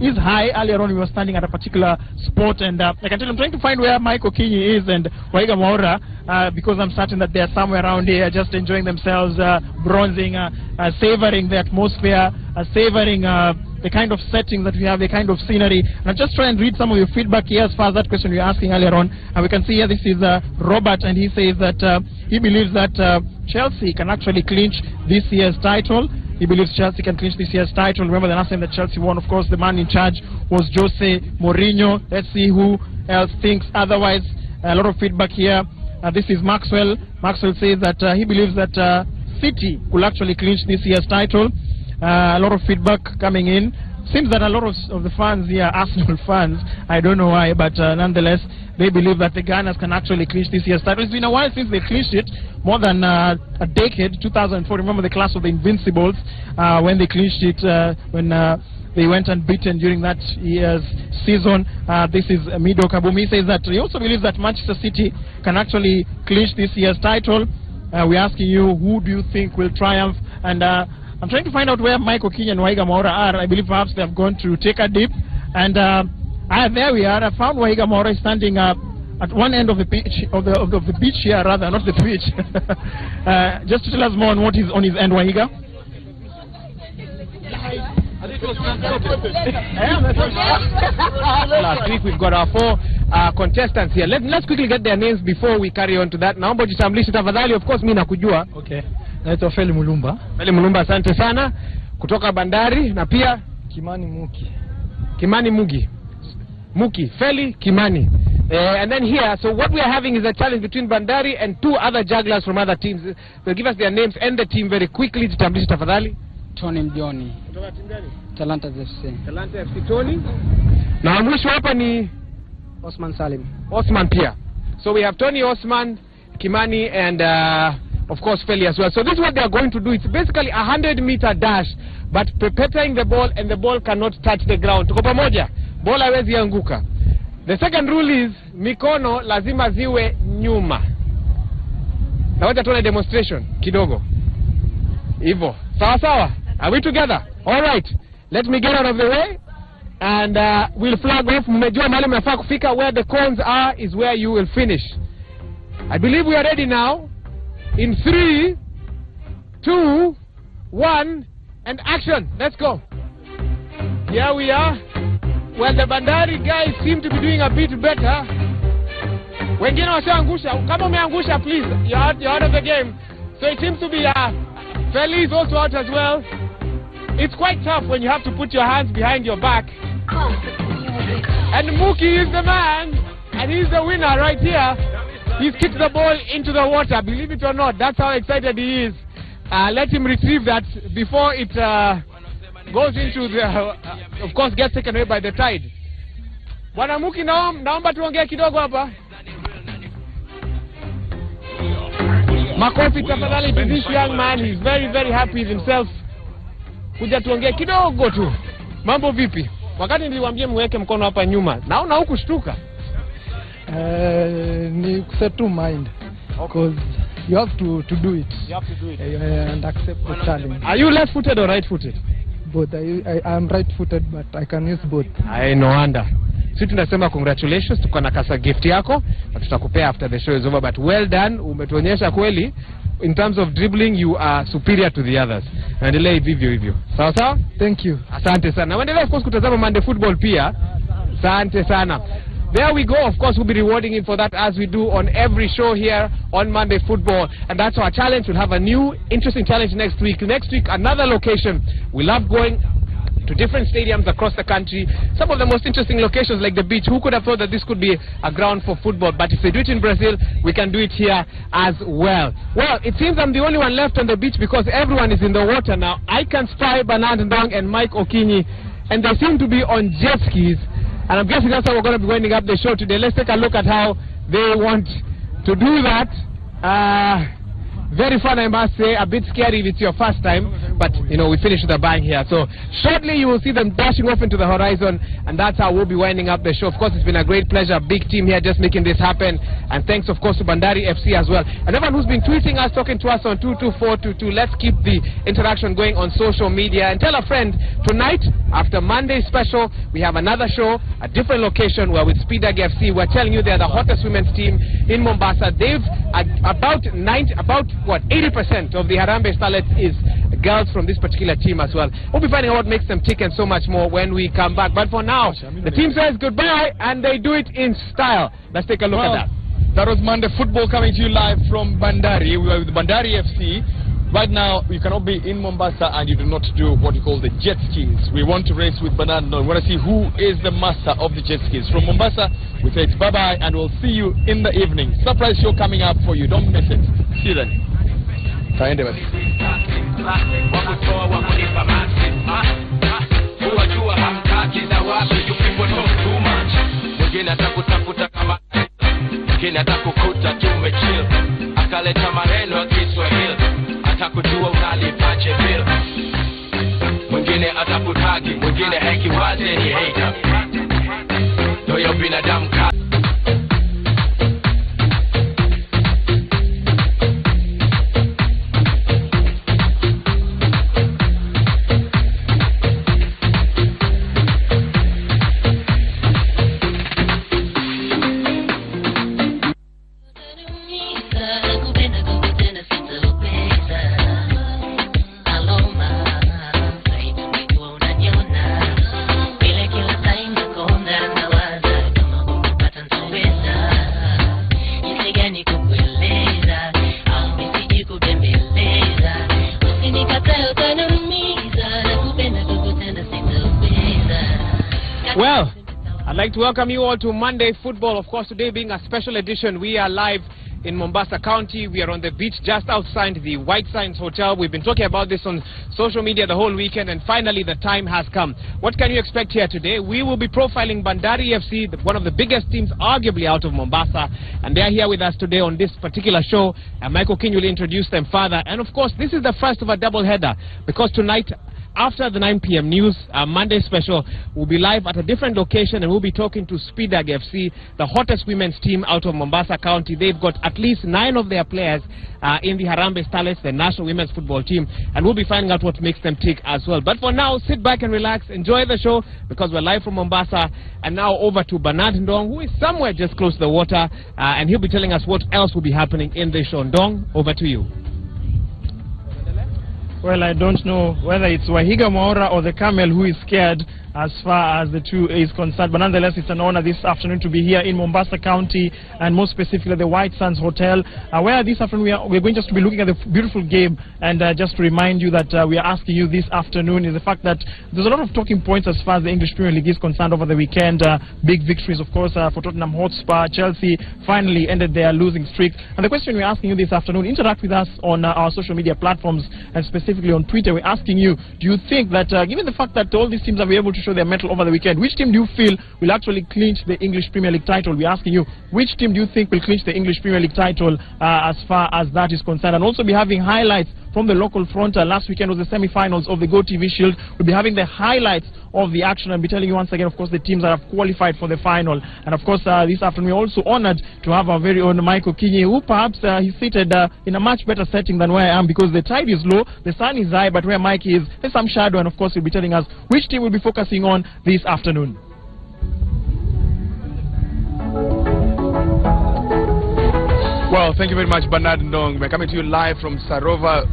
is high. Earlier on we were standing at a particular spot, and I can tell you I'm trying to find where Mike Okinyi is and Waiga Maura, because I'm certain that they're somewhere around here just enjoying themselves, bronzing, savoring the atmosphere, savoring the kind of setting that we have, the kind of scenery. And I'll just try and read some of your feedback here as far as that question you were asking earlier on. And we can see here, this is Robert, and he says that he believes that Chelsea can actually clinch this year's title. He believes Chelsea can clinch this year's title. Remember the last time that Chelsea won, of course, the man in charge was Jose Mourinho. Let's see who else thinks otherwise. A lot of feedback here. This is Maxwell. Maxwell says that he believes that City will actually clinch this year's title. A lot of feedback coming in. Seems that a lot of the fans here are Arsenal fans. I don't know why, but nonetheless, they believe that the Gunners can actually clinch this year's title. It's been a while since they clinched it, more than a decade, 2004. Remember the class of the Invincibles when they clinched it, when they went unbeaten during that year's season. This is Mido Kabumi. Says that he also believes that Manchester City can actually clinch this year's title. We're asking you, who do you think will triumph? And I'm trying to find out where Mike Okinyi and Waiga Maura are. I believe perhaps they have gone to take a dip. And there we are. I found Waiga Maura standing at one end of the beach, of the beach here, rather, not the beach. Just to tell us more on what is on his end, Waiga. Last week we've got our 4 contestants here. Let's quickly get their names before we carry on to that. Naomba jitambulishe tafadhali. Of course mimi nakujua. Okay. Naitwa Feli Mulumba. Feli Mulumba, asante sana. Kutoka Bandari, na pia Kimani Muki. Kimani Muki. Feli Kimani. And then here, so what we are having is a challenge between Bandari and 2 other jugglers from other teams. They'll give us their names and the team very quickly. Jitambulishe tafadhali. Tony Mjoni. Kutoka timu gani? Talanta FC. Talanta FC Tony. Na mwisho hapa ni Osman Salim. Osman pia. So we have Tony, Osman, Kimani, and of course Feli as well. So this is what they are going to do. It's basically a 100-meter dash, but perpetuating the ball, and the ball cannot touch the ground. Tuko pamoja? Ball haiwezi anguka. The second rule is mikono lazima ziwe nyuma. Na wacha tuone demonstration kidogo. Hivyo. Sawa sawa? Are we together? All right. Let me get out of the way, and we'll flag off. Mmejua mahali mnafaa kufika. Where the cones are is where you will finish. I believe we are ready now. In 3, 2, 1, and action. Let's go. Here we are. Well, the Bandari guys seem to be doing a bit better. Wengine washaangusha. Kama umeangusha, please, you're out of the game. So it seems to be Feli is also out as well. It's quite tough when you have to put your hands behind your back. And Muki is the man, and he's the winner right here. He's kicked the ball into the water. Believe it or not, that's how excited he is. Let him retrieve that before it goes into the, of course, gets taken away by the tide. Bwana Muki, naomba tuongee kidogo hapa. Makofi tafadhali to this young man. He's very, very happy with himself. Kuja tuongee kidogo tu. Mambo vipi? Wakati niliwaambia mweke mkono hapa nyuma, naona huku shtuka. Ni kuset to mind, because You have to do it. You have to do it. And accept the challenge. Are you left-footed or right-footed? Both. I am right-footed, but I can use both. I no wonder. Sisi tunasema congratulations, tuko na kasa gift yako na tutakupea after the show is over, but well done, umetuonyesha kweli in terms of dribbling you are superior to the others. Naendelea hivyo hivyo. Sawa sawa? Thank you. Asante sana. Naendelea of course kutazama Monday Football pia. Asante sana. There we go. Of course, we'll be rewarding him for that as we do on every show here on Monday Football. And that's our challenge. We'll have a new, interesting challenge next week. Next week, another location. We love going to different stadiums across the country. Some of the most interesting locations like the beach. Who could have thought that this could be a ground for football? But if they do it in Brazil, we can do it here as well. Well, it seems I'm the only one left on the beach because everyone is in the water now. I can spy Bernard Ndong and Mike Okinyi, and they seem to be on jet skis. And I'm guessing that's how we're going to be winding up the show today. Let's take a look at how they want to do that. Very fun, I must say. A bit scary if it's your first time. But, you know, we finished with a bang here. So, shortly you will see them dashing off into the horizon. And that's how we'll be winding up the show. Of course, it's been a great pleasure. Big team here just making this happen. And thanks, of course, to Bandari FC as well. And everyone who's been tweeting us, talking to us on 22422. Let's keep the interaction going on social media. And tell a friend, tonight, after Monday's special, we have another show, a different location. We're with Speedag FC. We're telling you they're the hottest women's team in Mombasa. They've about 80% of the Harambee Starlets is girls from this particular team as well. We'll be finding out what makes them tick and so much more when we come back. But for now, the team says goodbye and they do it in style. Let's take a look at that. That was Monday Football coming to you live from Bandari. We are with Bandari FC. Right now, you cannot be in Mombasa and you do not do what you call the jet skis. We want to race with Bernard Ndong. We want to see who is the master of the jet skis. From Mombasa, we say it's bye-bye and we'll see you in the evening. Surprise show coming up for you. Don't miss it. See you then. Kaende basi. Akaleta maneno ya Kiswahili, atakujua unalipaje bill. Mwingine atakutagi, mwingine heki wazi ni hater. Ndio binadamu ka Well, I'd like to welcome you all to Monday Football. Of course, today being a special edition, we are live in Mombasa County. We are on the beach just outside the White Sands Hotel. We've been talking about this on social media the whole weekend, and finally the time has come. What can you expect here today? We will be profiling Bandari FC, one of the biggest teams arguably out of Mombasa, and they are here with us today on this particular show. And Michael King will introduce them further. And of course, this is the first of a double header, because tonight, after the 9 p.m. news, Monday special, we'll be live at a different location and we'll be talking to Speedag FC, the hottest women's team out of Mombasa County. They've got at least 9 of their players in the Harambee Starlets, the national women's football team, and we'll be finding out what makes them tick as well. But for now, sit back and relax, enjoy the show, because we're live from Mombasa. And now over to Bernard Ndong, who is somewhere just close to the water, and he'll be telling us what else will be happening in the show. Ndong, over to you. Well, I don't know whether it's Wahiga Maora or the camel who is scared as far as the two is concerned. But nonetheless, it's an honor this afternoon to be here in Mombasa County, and more specifically the White Sands Hotel, where this afternoon we're going just to be looking at the beautiful game. And just to remind you that we are asking you this afternoon is the fact that there's a lot of talking points as far as the English Premier League is concerned over the weekend. Big victories, of course, for Tottenham Hotspur. Chelsea finally ended their losing streak. And the question we're asking you this afternoon, interact with us on our social media platforms, and specifically on Twitter. We're asking you, do you think that given the fact that all these teams are able to show their mettle over the weekend, which team do you feel will actually clinch the English Premier League title? We're asking you, which team do you think will clinch the English Premier League title as far as that is concerned? And also be having highlights from the local front. Last weekend was the semi-finals of the GoTV Shield. We'll be having the highlights of the action and be telling you once again, of course, the teams that have qualified for the final. And of course, this afternoon we're also honored to have our very own Michael Kinyi, who perhaps he's seated in a much better setting than where I am, because the tide is low, the sun is high, but where Mike is, there's some shadow, and of course he'll be telling us which team will be focusing on this afternoon. Well, thank you very much, Bernard Ndong. We're coming to you live from Sarova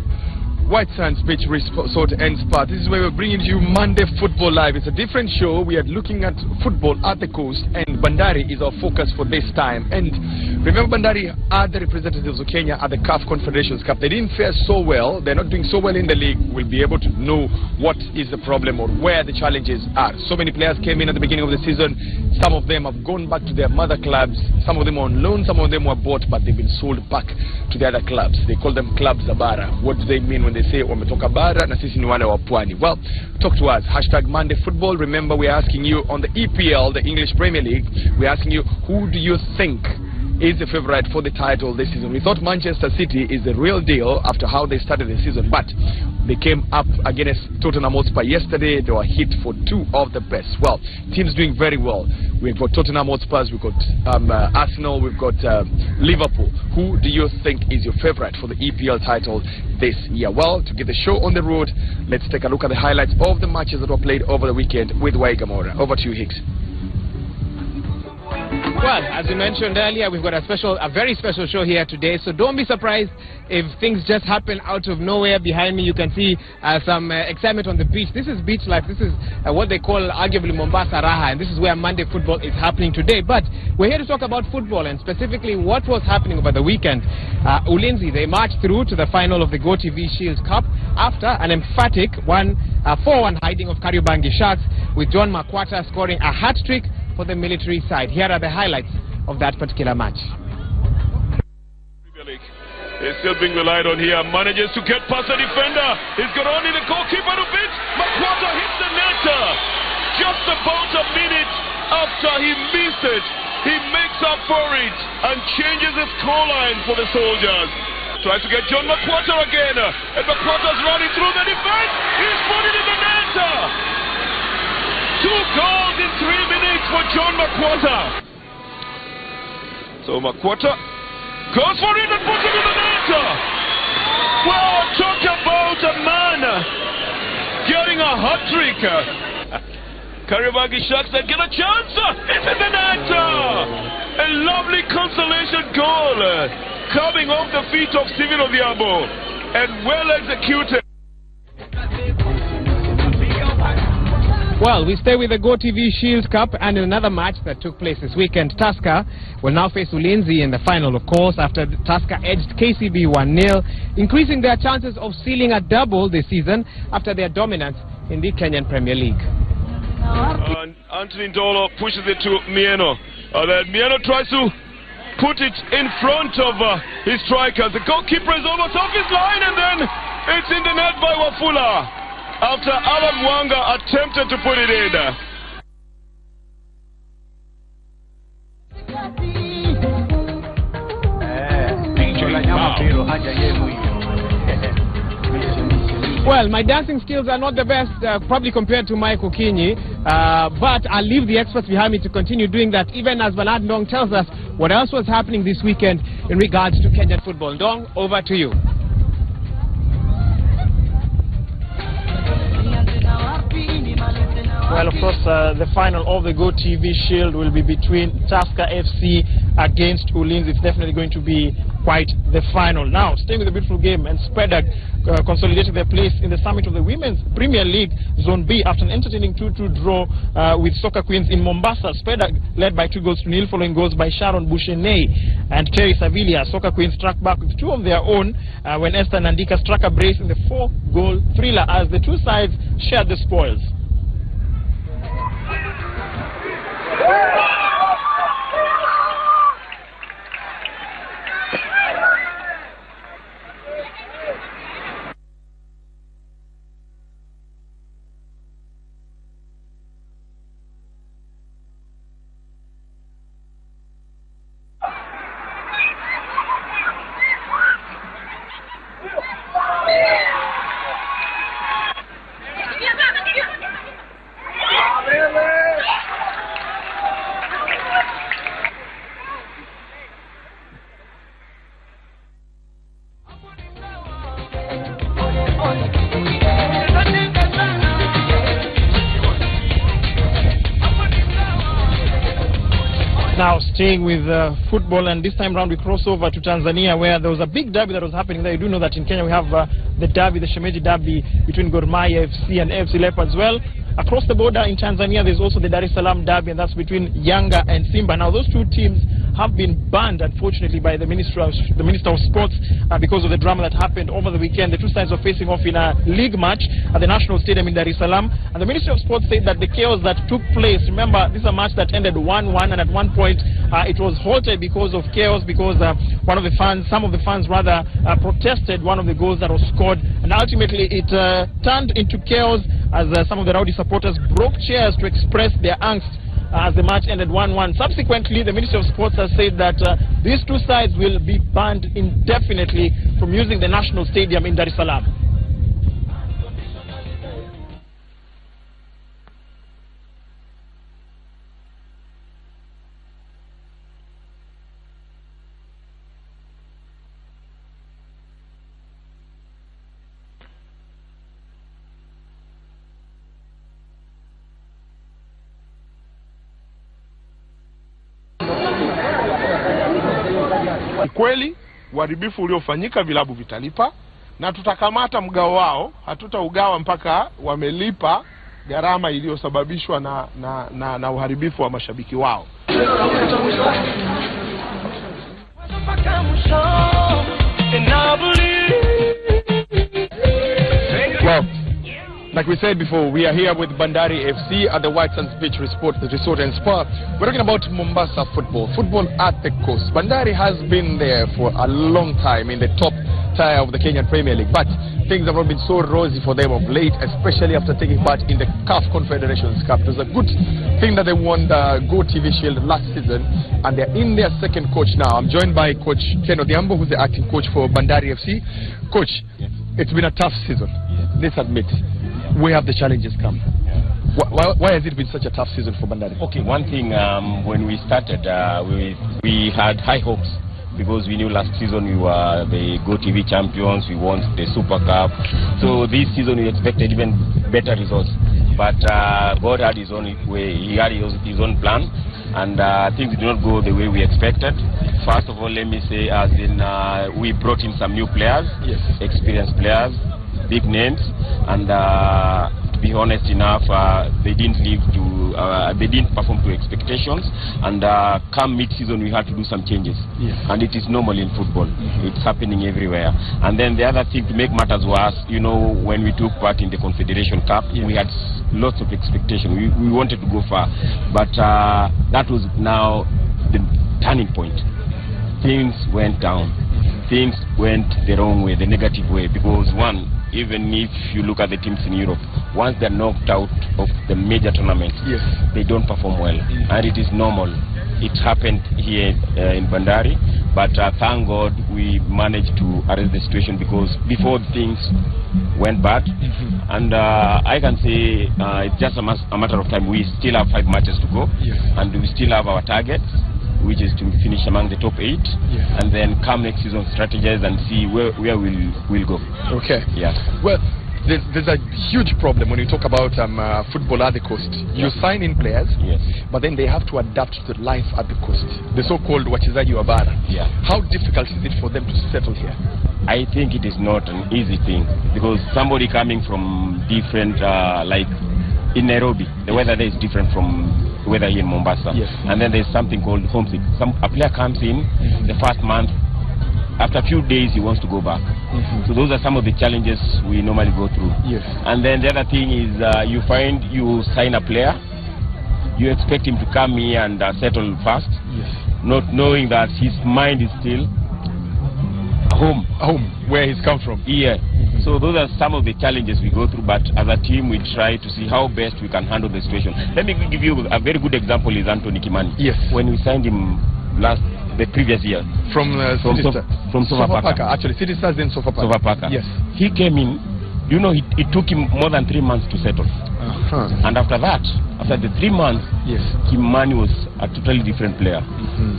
White Sands Beach Resort and Spa. This is where we're bringing you Monday Football Live. It's a different show. We are looking at football at the coast, and Bandari is our focus for this time. And remember, Bandari are the representatives of Kenya at the CAF Confederations Cup. They didn't fare so well. They're not doing so well in the league. We'll be able to know what is the problem or where the challenges are. So many players came in at the beginning of the season. Some of them have gone back to their mother clubs. Some of them are on loan. Some of them were bought, but they've been sold back to the other clubs. They call them clubs Zabara. What do they mean when they say wametoka bara na sisi ni wale wa pwani? Well, talk to us. Hashtag Monday Football. Remember, we're asking you on the EPL, the English Premier League, we're asking you, who do you think is the favorite for the title this season? We thought Manchester City is the real deal after how they started the season, but they came up against Tottenham Hotspur yesterday. They were hit for 2 of the best. Well, teams doing very well. We've got Tottenham Hotspur, we've got Arsenal, we've got Liverpool. Who do you think is your favorite for the EPL title this year? Well, to get the show on the road, let's take a look at the highlights of the matches that were played over the weekend with Waigamora. Over to you, Hicks. Well, as we mentioned earlier, we've got a very special show here today, so don't be surprised if things just happen out of nowhere. Behind me you can see some excitement on the beach. This is beach life. This is what they call arguably Mombasa Raha, and this is where Monday Football is happening today. But we're here to talk about football, and specifically what was happening over the weekend. Ulinzi, they marched through to the final of the GoTV Shield Cup after an emphatic 4-1 hiding of Kariobangi Sharks, with John Makwata scoring a hat-trick for the military side. Here are the highlights of that particular match. They're still being relied on here. Manages to get past the defender. He's got only the goalkeeper to beat. Makwata hits the net. Just about a minute after he missed it, he makes up for it and changes the scoreline for the soldiers. Tries to get John Makwata again. And Makwata's running through the defense. He's put it in the net. 2 goals in 3 minutes for John Makwata. So Makwata goes for it and puts it in the net. Well, talk about a man getting a hat-trick. Kariobangi Sharks that get a chance. It's in the net. A lovely consolation goal coming off the feet of Steven Odiabo and well executed. Well, we stay with the GoTV Shield Cup, and in another match that took place this weekend, Tusker will now face Ulinzi in the final, of course, after Tusker edged KCB 1-0, increasing their chances of sealing a double this season after their dominance in the Kenyan Premier League. And Anthony Ndolo pushes it to Mieno. Then Mieno tries to put it in front of his strikers. The goalkeeper is almost off his line, and then it's in the net by Wafula after Alan Wanga attempted to put it in. Well, my dancing skills are not the best, probably compared to Michael Kinyi, but I'll leave the experts behind me to continue doing that, even as Bernard Ndong tells us what else was happening this weekend in regards to Kenyan football. Ndong, over to you. Well, of course, the final of the GoTV Shield will be between Tusker FC against Ulinzi. It's definitely going to be quite the final. Now, staying with the beautiful game, and Spedag consolidating their place in the summit of the Women's Premier League Zone B after an entertaining 2-2 draw with Soccer Queens in Mombasa. Spedag led by 2-0, following goals by Sharon Bushenei and Terry Sevilla. Soccer Queens struck back with 2 of their own when Esther Nandika struck a brace in the 4-goal thriller as the two sides shared the spoils. Staying with football, and this time round we cross over to Tanzania, where there was a big derby that was happening there. You do know that in Kenya we have the derby, the Shemeji derby between Gor Mahia FC and FC Leopards. Well, across the border in Tanzania there's also the Dar es Salaam derby, and that's between Yanga and Simba. Now those two teams have been banned, unfortunately, by the Minister of Sports because of the drama that happened over the weekend. The two sides were facing off in a league match at the National Stadium in Dar es Salaam, and the Ministry of Sports said that the chaos that took place, remember, this is a match that ended 1-1, and at one point it was halted because of chaos, because some of the fans protested one of the goals that was scored, and ultimately it turned into chaos as some of the rowdy supporters broke chairs to express their angst as the match ended 1-1. Subsequently, the Ministry of Sports has said that these two sides will be banned indefinitely from using the National Stadium in Dar es Salaam. Kweli uharibifu uliofanyika vilabu vitalipa, na tutakamata mgao wao, hatutaugawa mpaka wamelipa gharama iliyosababishwa na uharibifu wa mashabiki wao. Well, like we said before, we are here with Bandari FC at the White Sands Beach Resort and Spa. We're talking about Mombasa football at the coast. Bandari has been there for a long time in the top tier of the Kenyan Premier League, but things have not been so rosy for them of late, especially after taking part in the CAF Confederations Cup. It was a good thing that they won the Go TV Shield last season, and they're in their second coach now. I'm joined by Coach Ken Odhiambo, who's the acting coach for Bandari FC. Coach, it's been a tough season, let's admit. Where have the challenges come? Why has it been such a tough season for Bandari? Okay, one thing, when we started, we had high hopes, because we knew last season we were the Go TV champions, we won the Super Cup. So this season we expected even better results. But God had his own way, he had his own plan, and things did not go the way we expected. First of all, let me say, as in we brought in some new players, experienced players, big names, and to be honest enough, they didn't perform to expectations, and come mid-season we had to do some changes, and it is normal in football. It's happening everywhere. And then the other thing, to make matters worse, you know, when we took part in the Confederation Cup, we had lots of expectation. We wanted to go far, but that was now the turning point. Things went down. Things went the wrong way, the negative way, because one, even if you look at the teams in Europe, once they're knocked out of the major tournaments, they don't perform well, and it is normal. It happened here in Bandari, but thank God we managed to arrest the situation, because before things went bad, and I can say it's just a matter of time. We still have 5 matches to go, and we still have our targets, which is to finish among the top 8, and then come next season strategize and see where we'll go. Okay. Yeah. Well, there's a huge problem when you talk about football at the coast. You sign in players, but then they have to adapt to life at the coast, the so-called wachezaji wa bara. How difficult is it for them to settle here? I think it is not an easy thing, because somebody coming from different, like in Nairobi, the weather there is different from weather here in Mombasa. And then there's something called homesick. A player comes in the first month, after a few days he wants to go back. So those are some of the challenges we normally go through. And then the other thing is, you sign a player, you expect him to come here and settle fast, not knowing that his mind is still home, where he's come from. So those are some of the challenges we go through, but as a team we try to see how best we can handle the situation. Let me give you a very good example, is Anthony Kimani. When we signed him the previous year from Sofapaka. Actually, City Stars then Sofapaka. He came in, you know, it took him more than 3 months to settle. And after that, after the 3 months, Kimani was a totally different player.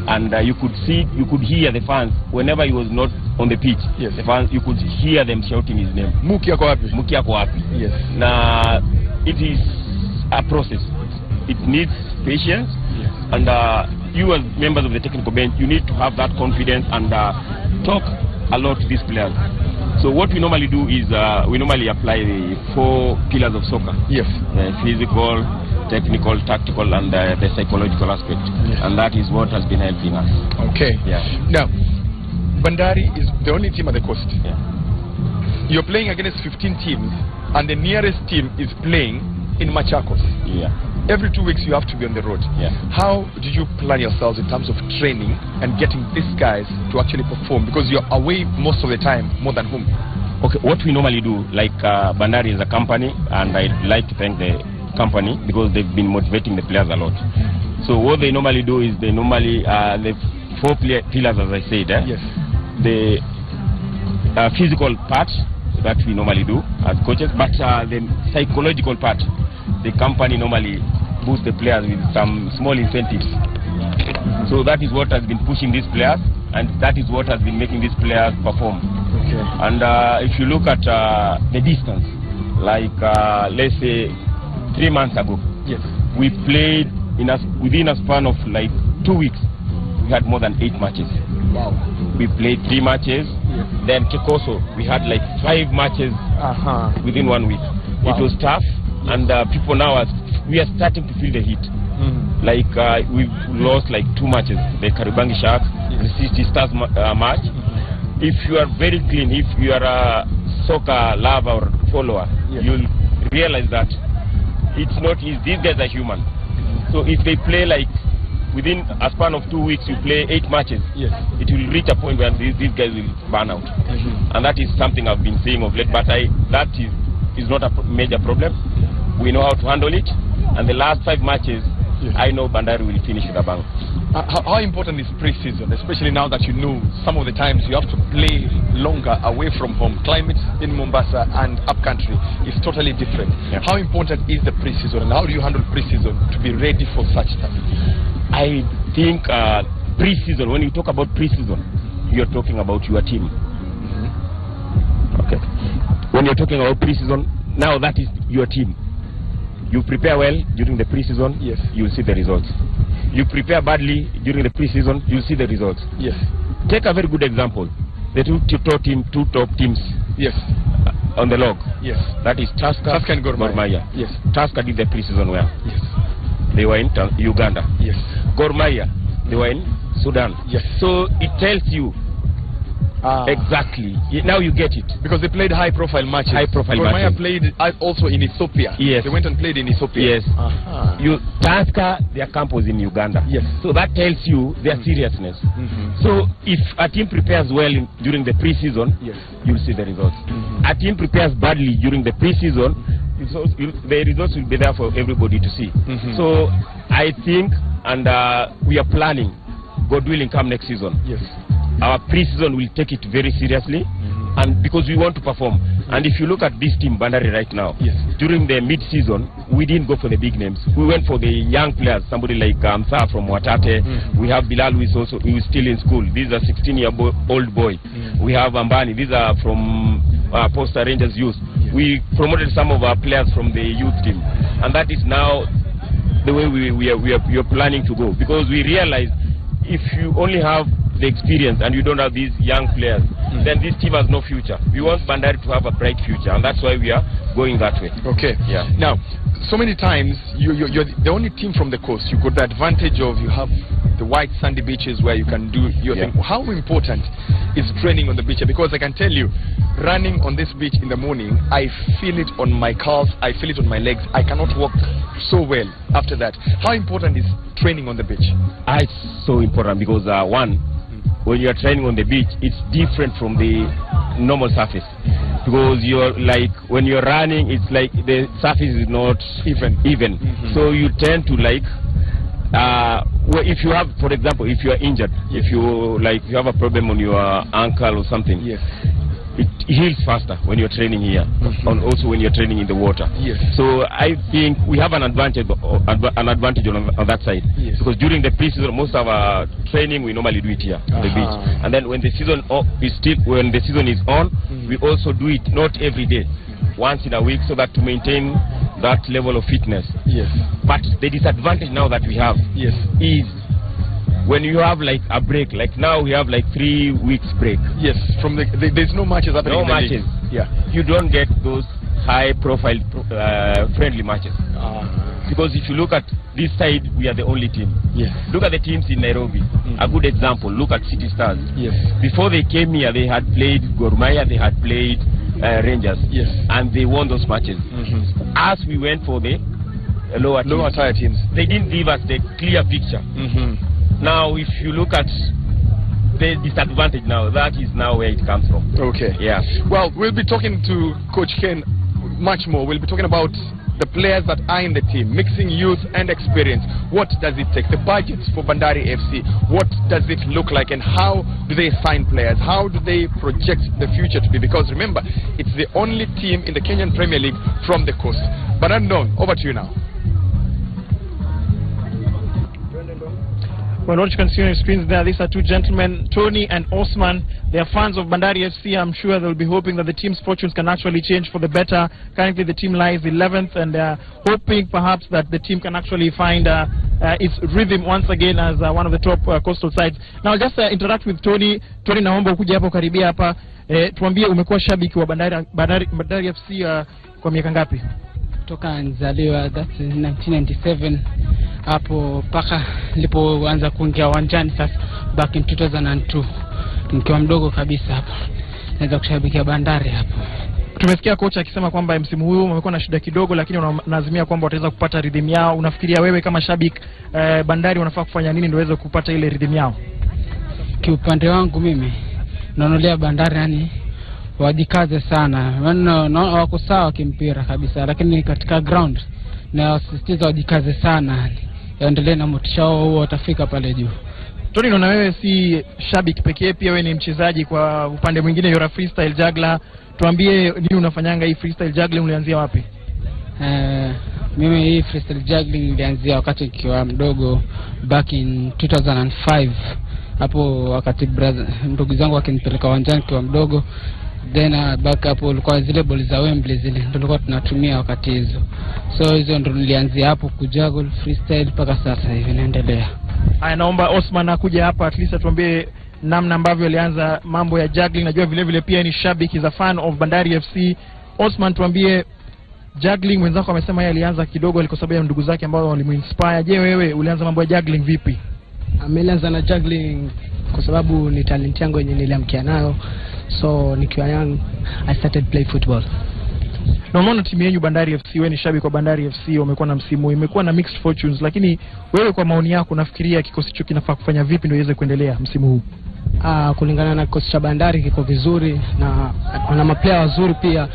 And you could hear the fans whenever he was not on the pitch. The fans, you could hear them shouting his name. Muki yako wapi? Muki yako wapi? Now, it is a process. It needs patience, and you as members of the technical bench, you need to have that confidence and talk a lot to these players. So what we normally do is we normally apply the 4 pillars of soccer. Yes. Physical, technical, tactical, and the psychological aspect. Yes. And that is what has been helping us. Okay. Yeah. Now, Bandari is the only team at the coast. Yeah. You're playing against 15 teams, and the nearest team is playing in Machakos. Yeah. Every 2 weeks you have to be on the road. Yeah. How do you plan yourselves in terms of training and getting these guys to actually perform? Because you're away most of the time, more than home. Okay, what we normally do, like Bandari is a company, and I'd like to thank the company because they've been motivating the players a lot. So what they normally do is they normally, the 4 pillars as I said, yes. The physical part that we normally do as coaches, but the psychological part, the company normally boosts the players with some small incentives. So that is what has been pushing these players, and that is what has been making these players perform. Okay. And if you look at the distance, like let's say 3 months ago, yes, we played within a span of like 2 weeks. We had more than 8 matches. Wow. We played 3 matches. Yes. Then Kikoso, we had like 5 matches within 1 week. Wow. It was tough, and people now we are starting to feel the heat. Like we've lost like 2 matches, the Karibangi Sharks, the City Stars match. If you are very clean, if you are a soccer lover or follower, you'll realize that it's not easy. These guys are human. So if they play like within a span of 2 weeks, you play 8 matches, it will reach a point where these guys will burn out. And that is something I've been saying of late, but that is not a major problem. We know how to handle it, and the last 5 matches, I know Bandari will finish with a bang. How important is pre-season, especially now that you know some of the times you have to play longer away from home? Climate in Mombasa and upcountry is totally different. Yeah. How important is the pre-season, and how do you handle pre-season to be ready for such stuff? I think pre-season, when you talk about pre-season, you're talking about your team. Okay. When you're talking about pre-season, now that is your team. You prepare well during the pre-season, yes, you will see the results. You prepare badly during the pre-season, you'll see the results. Yes. Take a very good example. The two top teams, yes, on the log. Yes. That is Tusker and Gor Mahia. Yes. Tusker did the pre-season well. Yes. They were in Uganda. Yes. Gor Mahia, they were in Sudan. Yes. So it tells you exactly. Now you get it. Because they played high-profile matches. Gor Mahia played also in Ethiopia. Yes. They went and played in Ethiopia. Yes. Tusker, their camp was in Uganda. Yes. So that tells you their seriousness. So if a team prepares well during the pre-season, yes, you'll see the results. A team prepares badly during the pre-season, the results will be there for everybody to see. So I think, and we are planning, God willing, come next season. Yes. Our pre-season will take it very seriously, and because we want to perform. And if you look at this team, Bandari, right now, yes, during the mid-season, we didn't go for the big names. We went for the young players, somebody like Amsa from Watate. We have Bilal, who is still in school. This is a 16-year-old boy. We have Ambani. These are from Posta Rangers youth. Yes. We promoted some of our players from the youth team, and that is now the way we are planning to go, because we realize if you only have the experience and you don't have these young players, then this team has no future. We want Bandari to have a bright future, and that's why we are going that way. Okay. Yeah. Now, so many times you're the only team from the coast. You got the advantage of you have the white sandy beaches where you can do your thing. How important is training on the beach? Because I can tell you, running on this beach in the morning, I feel it on my calves, I feel it on my legs. I cannot walk so well after that. How important is training on the beach? It's so important because one, when you are training on the beach, it's different from the normal surface, because you're like, when you're running, it's like the surface is not even. So you tend to like, well, if you have, for example, if you are injured, if you have a problem on your ankle or something, yes, it heals faster when you're training here, and also when you're training in the water. Yes. So I think we have an advantage on that side, yes, because during the pre-season, most of our training we normally do it here on the beach, and then when the season is on, we also do it not every day, once in a week, so that to maintain that level of fitness. Yes. But the disadvantage now that we have, yes, is when you have like a break, like now we have like 3 weeks break. Yes, from there's no matches happening. No in the matches. league. Yeah. You don't get those high-profile friendly matches. Because if you look at this side, we are the only team. Yes. Look at the teams in Nairobi. A good example. Look at City Stars. Yes. Before they came here, they had played Gor Mahia, they had played Rangers. Yes. And they won those matches. As we went for the lower tier teams, they didn't give us the clear picture. Now, if you look at the disadvantage now, that is now where it comes from. Okay. Yeah. Well, we'll be talking to Coach Ken much more. We'll be talking about the players that are in the team, mixing youth and experience. What does it take? The budgets for Bandari FC, what does it look like, and how do they sign players? How do they project the future to be? Because remember, it's the only team in the Kenyan Premier League from the coast. But unknown, over to you now. Well, what you can see on your screens there, these are two gentlemen, Tony and Osman. They are fans of Bandari FC. I'm sure they'll be hoping that the team's fortunes can actually change for the better. Currently, the team lies 11th, and they're hoping perhaps that the team can actually find its rhythm once again as one of the top coastal sides. Now, just interact with Tony. Tony, naomba ukuje hapo karibia hapa. Tuambie, umekuwa shabiki wa Bandari FC kwa miaka ngapi? Toka nzaliwa, that's 1997. Hapo paka nilipoanza kuingia uwanjani sasa back in 2002, nikiwa mdogo kabisa hapo naweza kushabikia Bandari hapo. Tumesikia kocha akisema kwamba msimu huu wamekuwa na shida kidogo, lakini wanaazimia kwamba wataweza kupata rhythm yao. Unafikiria wewe kama shabiki Bandari wanafaa kufanya nini ndio waweze kupata ile rhythm yao? Kiupande wangu mimi naonelea Bandari yani wajikaze sana. Wako sawa kimpira kabisa, lakini katika ground na wasisitiza wajikaze sana. Endelee na motisha wao, watafika pale juu. Tony, na wewe si shabiki pekee, pia wewe ni mchezaji kwa upande mwingine, you're a freestyle juggler. Tuambie nini unafanyanga hii freestyle juggling, ulianzia wapi? Mimi hii freestyle juggling nilianzia wakati nikiwa mdogo back in 2005. Hapo wakati ndugu zangu wakinipeleka uwanjani kwa mdogo. Then back hapo ulikuwa zile boli za Wembley zile ndio tulikuwa tunatumia wakati hizo. So hizo ndio nilianzia hapo kujuggle freestyle mpaka sasa hivi naendelea. Haya, naomba Osman akuja hapa at least atuambie namna ambavyo alianza mambo ya juggling. Najua vile vile pia ni shabiki, is a fan of Bandari FC. Osman, tuambie juggling, wenzako wamesema yeye alianza kidogo kwa sababu ya ndugu zake ambao walimuinspire. Je, wewe ulianza mambo ya juggling vipi? Ameanza na juggling kwa sababu ni talent yangu yenye niliamkia nayo. So nikiwa young I started play football. Na umeona timu yenu Bandari FC, wewe ni shabiki wa Bandari FC, wamekuwa na msimu, imekuwa na mixed fortunes, lakini wewe kwa maoni yako unafikiria kikosi hicho kinafaa kufanya vipi ndio iweze kuendelea msimu huu? Kulingana na kikosi cha Bandari kiko vizuri na wana maplayer wazuri pia,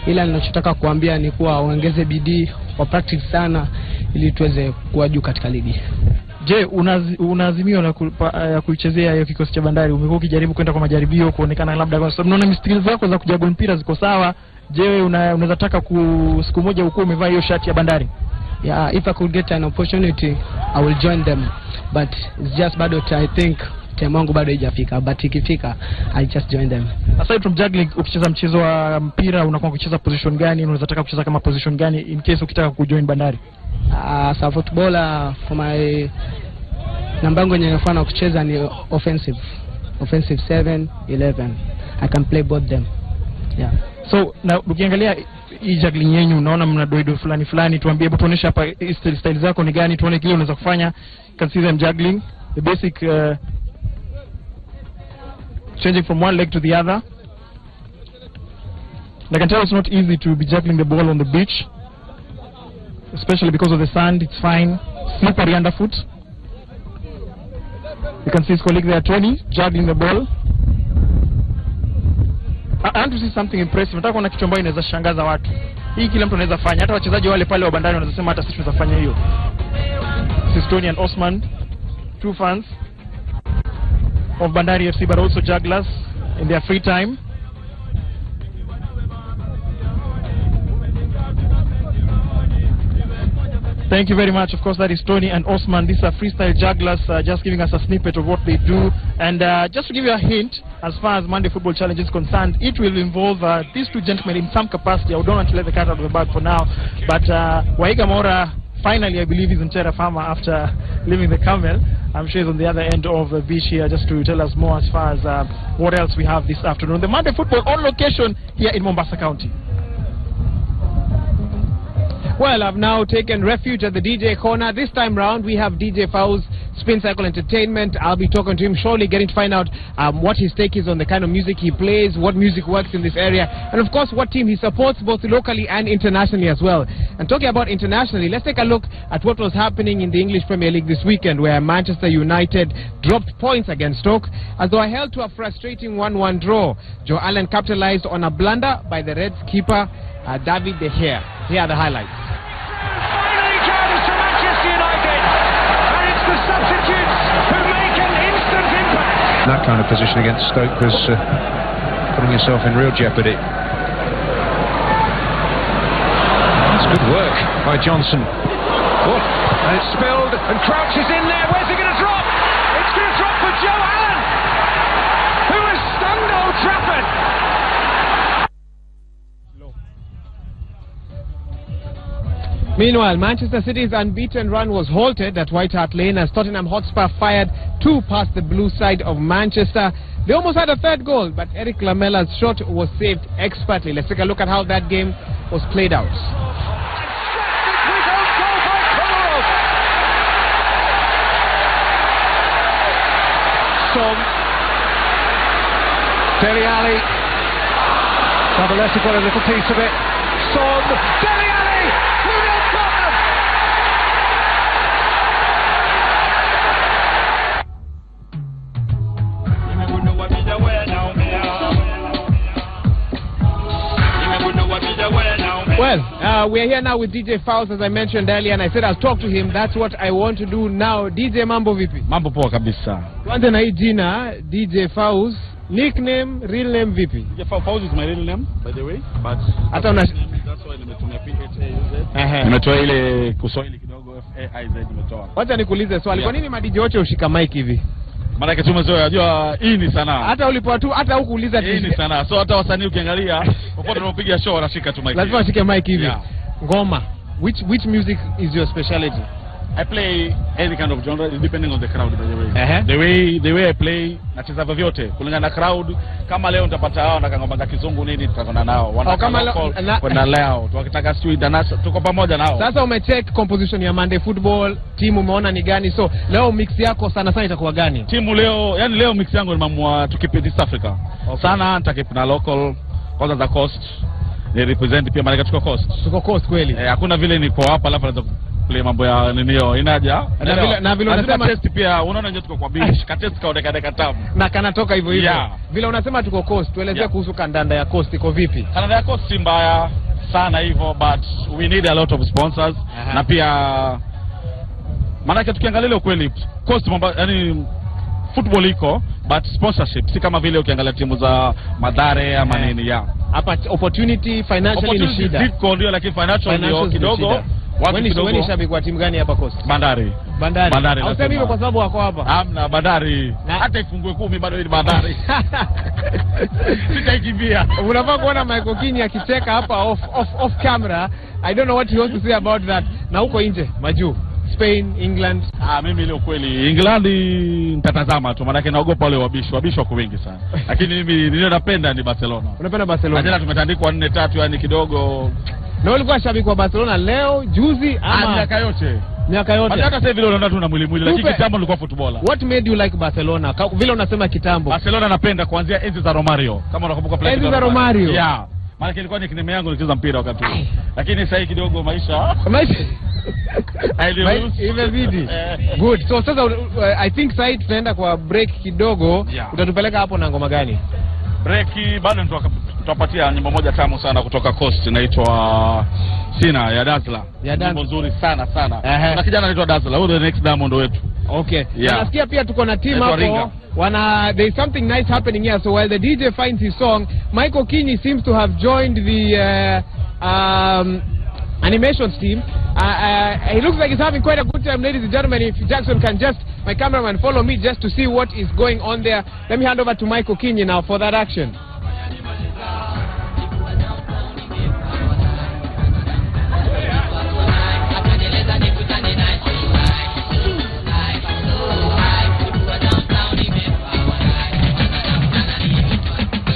ila ninachotaka kuambia ni kuwa waongeze bidii, wa practice sana ili tuweze kuwa juu katika ligi. Je, unaazimio la kuichezea hiyo kikosi cha Bandari? Umekuwa ukijaribu kwenda kwa majaribio kuonekana labda kwa sababu unaona skills zako za kujago mpira ziko sawa. Je, wewe unaweza taka siku moja ukue umevaa hiyo shati ya Bandari? Yeah, if I could get an opportunity I will join them, but it's just bado I think time wangu bado haijafika, but ikifika I just join them. Aside from juggling, ukicheza mchezo wa mpira unakuwa kucheza position gani? Unaweza taka kucheza kama position gani in case ukitaka kujoin Bandari? As a footballer, for my namba yangu yenye nafanya kucheza ni offensive 7, 11. I can play both them. Yeah. So na ukiangalia hii juggling yenu unaona mna doido fulani, tuambie, hebu tuoneshe hapa style zako ni gani, tuone kile unaweza kufanya. Can see them juggling the basic changing from one leg to the other. I can tell it's not easy to be juggling the ball on the beach, especially because of the sand. It's fine, slippery underfoot. You can see his colleague there, Tony, juggling the ball. I want to see something impressive. Nataka kuona kitu ambacho inaweza shangaza watu. Hii kila mtu anaweza fanya, hata wachezaji wale pale wa Bandari wanaweza sema hata sisi tunaweza fanya hiyo. This is Tony and Osman, two fans of Bandari FC but also jugglers in their free time. Thank you very much. Of course, that is Tony and Osman. These are freestyle jugglers, just giving us a snippet of what they do. And just to give you a hint, as far as Monday Football Challenge is concerned, it will involve these two gentlemen in some capacity. I don't want to let the cat out of the bag for now. But Waiga Mora finally, I believe he's in Terra Firma after leaving the Camel. I'm sure he's on the other end of the beach here just to tell us more as far as what else we have this afternoon. The Monday Football on location here in Mombasa County. Well, I've now taken refuge at the DJ corner. This time round, we have DJ Fowles, Spin Cycle Entertainment. I'll be talking to him shortly, getting to find out what his take is on the kind of music he plays, what music works in this area, and of course, what team he supports both locally and internationally as well. And talking about internationally, let's take a look at what was happening in the English Premier League this weekend, where Manchester United dropped points against Stoke, as they were held to a frustrating 1-1 draw. Joe Allen capitalized on a blunder by the Reds keeper, David De Gea. Here are the highlights. Finally comes to Manchester United, and it's the substitutes who make an instant impact. That kind of position against Stoke was putting yourself in real jeopardy. That's good work by Johnson. Oh, and it's spilled, and Crouch is in there. Where's he going to drop? It's going to drop for Joe Allen, who has stunned Old Trafford. Meanwhile, Manchester City's unbeaten run was halted at White Hart Lane as Tottenham Hotspur fired 2 past the blue side of Manchester. They almost had a third goal, but Eric Lamella's shot was saved expertly. Let's take a look at how that game was played out. Son, Dele Alli, Sabaleta got a little piece of it. Son, Dele Alli, 2-0 Tottenham. Well, we are here now with DJ Fowles, as I mentioned earlier, and I said I'll talk to him. That's what I want to do now. DJ, mambo vipi? Mambo poa kabisa. Tuanze na hii jina, DJ Fowles. Nickname, real name vipi? DJ Fowles is my real name, by the way, but hata una... that's why nimetumia PHAZ. Nimetoa ile Kiswahili kidogo FAIZ nimetoa. Wacha nikuulize swali. Kwa nini madj wote ushika mic hivi? Maana yake tumezoea, unajua hii ni sanaa. Hata ulipo tu, hata hukuuliza hii ni sanaa. So hata wasanii ukiangalia, popote unapopiga show wanashika tu mic. Lazima washike mic hivi. Yeah. Ngoma. Which music is your specialty? I play any kind of genre depending on the crowd, by the way. The way I play, nacheza vyote kulingana na crowd. Kama leo nitapata hao na ngoma za kizungu nini, tutakwenda nao. Kwenda leo tukitaka sio international, tuko pamoja nao. Sasa umecheck composition ya Monday Football, team umeona ni gani? So leo mix yako sana sana itakuwa gani? Timu leo, yani leo mix yangu nimeamua tukipe East Africa. Okay. Sana nitakipa na local kwanza za coast. Ni represent pia maana tuko coast. Tuko coast kweli. Hakuna vile nipo hapa alafu play mambo ya nini hiyo inaja. Na vile unasema test pia unaona nje tuko kwa beach. Ka test kaoneka dakika tamu. Na kanatoka hivyo hivyo. Yeah. Vile unasema tuko coast, tuelezee kuhusu kandanda ya coast iko vipi? Kandanda ya coast si mbaya sana hivyo, but we need a lot of sponsors. Na pia maana tukiangalia ile kweli coast mambo yani football iko, but sponsorship si kama vile ukiangalia timu za Madare ama nini ya. Hapa opportunity financially ni shida. Ziko ndio, lakini financial kidogo. Wewe shabiki wa timu gani hapa coast? Bandari. Au sema hivyo kwa sababu wako hapa? Hamna, Bandari. Hata ifungue 10 bado ni Bandari. Sitaikimbia. Unafaa kuona Michael Kini akicheka hapa off camera. I don't know what he wants to say about that. Na huko nje, majuu. Spain, England. Mimi leo kweli England nitatazama tu, maana naogopa wale wabishwa kwa wengi sana. Lakini mimi ninapenda ni Barcelona. Unapenda Barcelona? Jana tumetandikwa 4-3, yani kidogo. Na ulikuwa shabiki wa Barcelona leo, juzi ama miaka yote? Hata sasa hivi unaona tu na mwili, lakini kitambo nilikuwa footballer. What made you like Barcelona? Vile unasema kitambo. Barcelona napenda kuanzia enzi za Romario. Kama unakumbuka play enzi za Romario. Yeah. Maana ilikuwa ni kineme yangu nikicheza mpira wakati huo. Lakini sasa kidogo maisha imezidi. Good. So sasa I think sasa tunaenda kwa break kidogo. Utatupeleka hapo na ngoma gani? Break bado tutapatia nyimbo moja tamu sana kutoka Coast inaitwa Sina ya Dazzler. Nyimbo nzuri sana. Na kijana anaitwa Dazzler. Huyo the next Diamond wetu. Okay. Nasikia pia tuko na team hapo. There is something nice happening here. So while the DJ finds his song, Michael Kini seems to have joined the animations team. He looks like he's having quite a good time, ladies and gentlemen. If Jackson can just, my cameraman, follow me just to see what is going on there. Let me hand over to Michael Kini now for that action.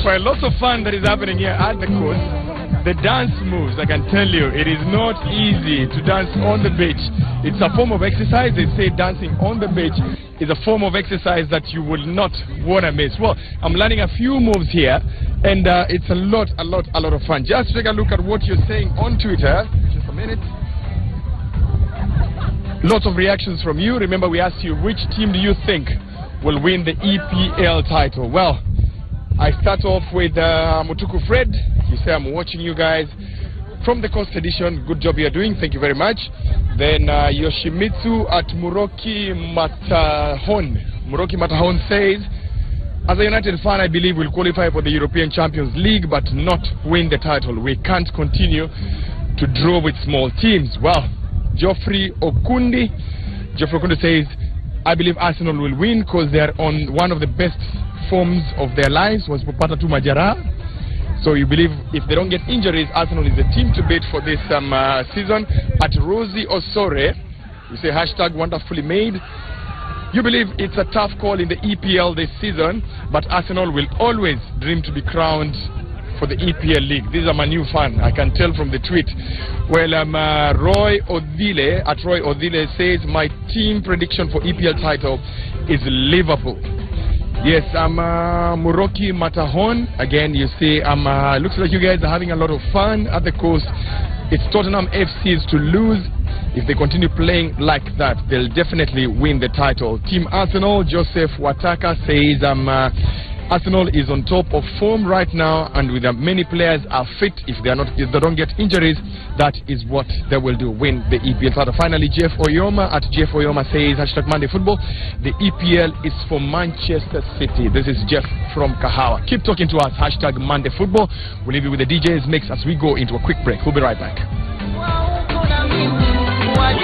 Well, lots of fun that is happening here at the course. The dance moves, I can tell you, it is not easy to dance on the beach. It's a form of exercise. They say dancing on the beach is a form of exercise that you will not want to miss. Well, I'm learning a few moves here, and it's a lot of fun. Just take a look at what you're saying on Twitter. Just a minute. Lots of reactions from you. Remember, we asked you, which team do you think will win the EPL title? Well, I start off with Mutuku Fred. You say, I'm watching you guys from the Coast Edition. Good job you're doing. Thank you very much. Then Yoshimitsu at Muroki Matahon. Muroki Matahon says, as a United fan, I believe we'll qualify for the European Champions League but not win the title. We can't continue to draw with small teams. Well, Geoffrey Okundi says, I believe Arsenal will win because they are on one of the best forms of their lives. Was Popata tu Majara. So you believe if they don't get injuries, Arsenal is the team to beat for this season. At Rosie Osore, you say hashtag wonderfully made. You believe it's a tough call in the EPL this season, but Arsenal will always dream to be crowned for the EPL League. These are my new fan, I can tell from the tweet. Well, Roy Odile says, my team prediction for EPL title is Liverpool. Yes, Muroki Matahon. Again, you see, looks like you guys are having a lot of fun at the coast. It's Tottenham FC's to lose. If they continue playing like that, they'll definitely win the title. Team Arsenal, Joseph Wataka says, Arsenal is on top of form right now, and with many players are fit. If they don't get injuries, that is what they will do, win the EPL title. Finally, Jeff Oyoma at Jeff Oyoma says hashtag Monday Football. The EPL is for Manchester City. This is Jeff from Kahawa. Keep talking to us, hashtag Monday Football. We'll leave you with the DJ's mix as we go into a quick break. We'll be right back. What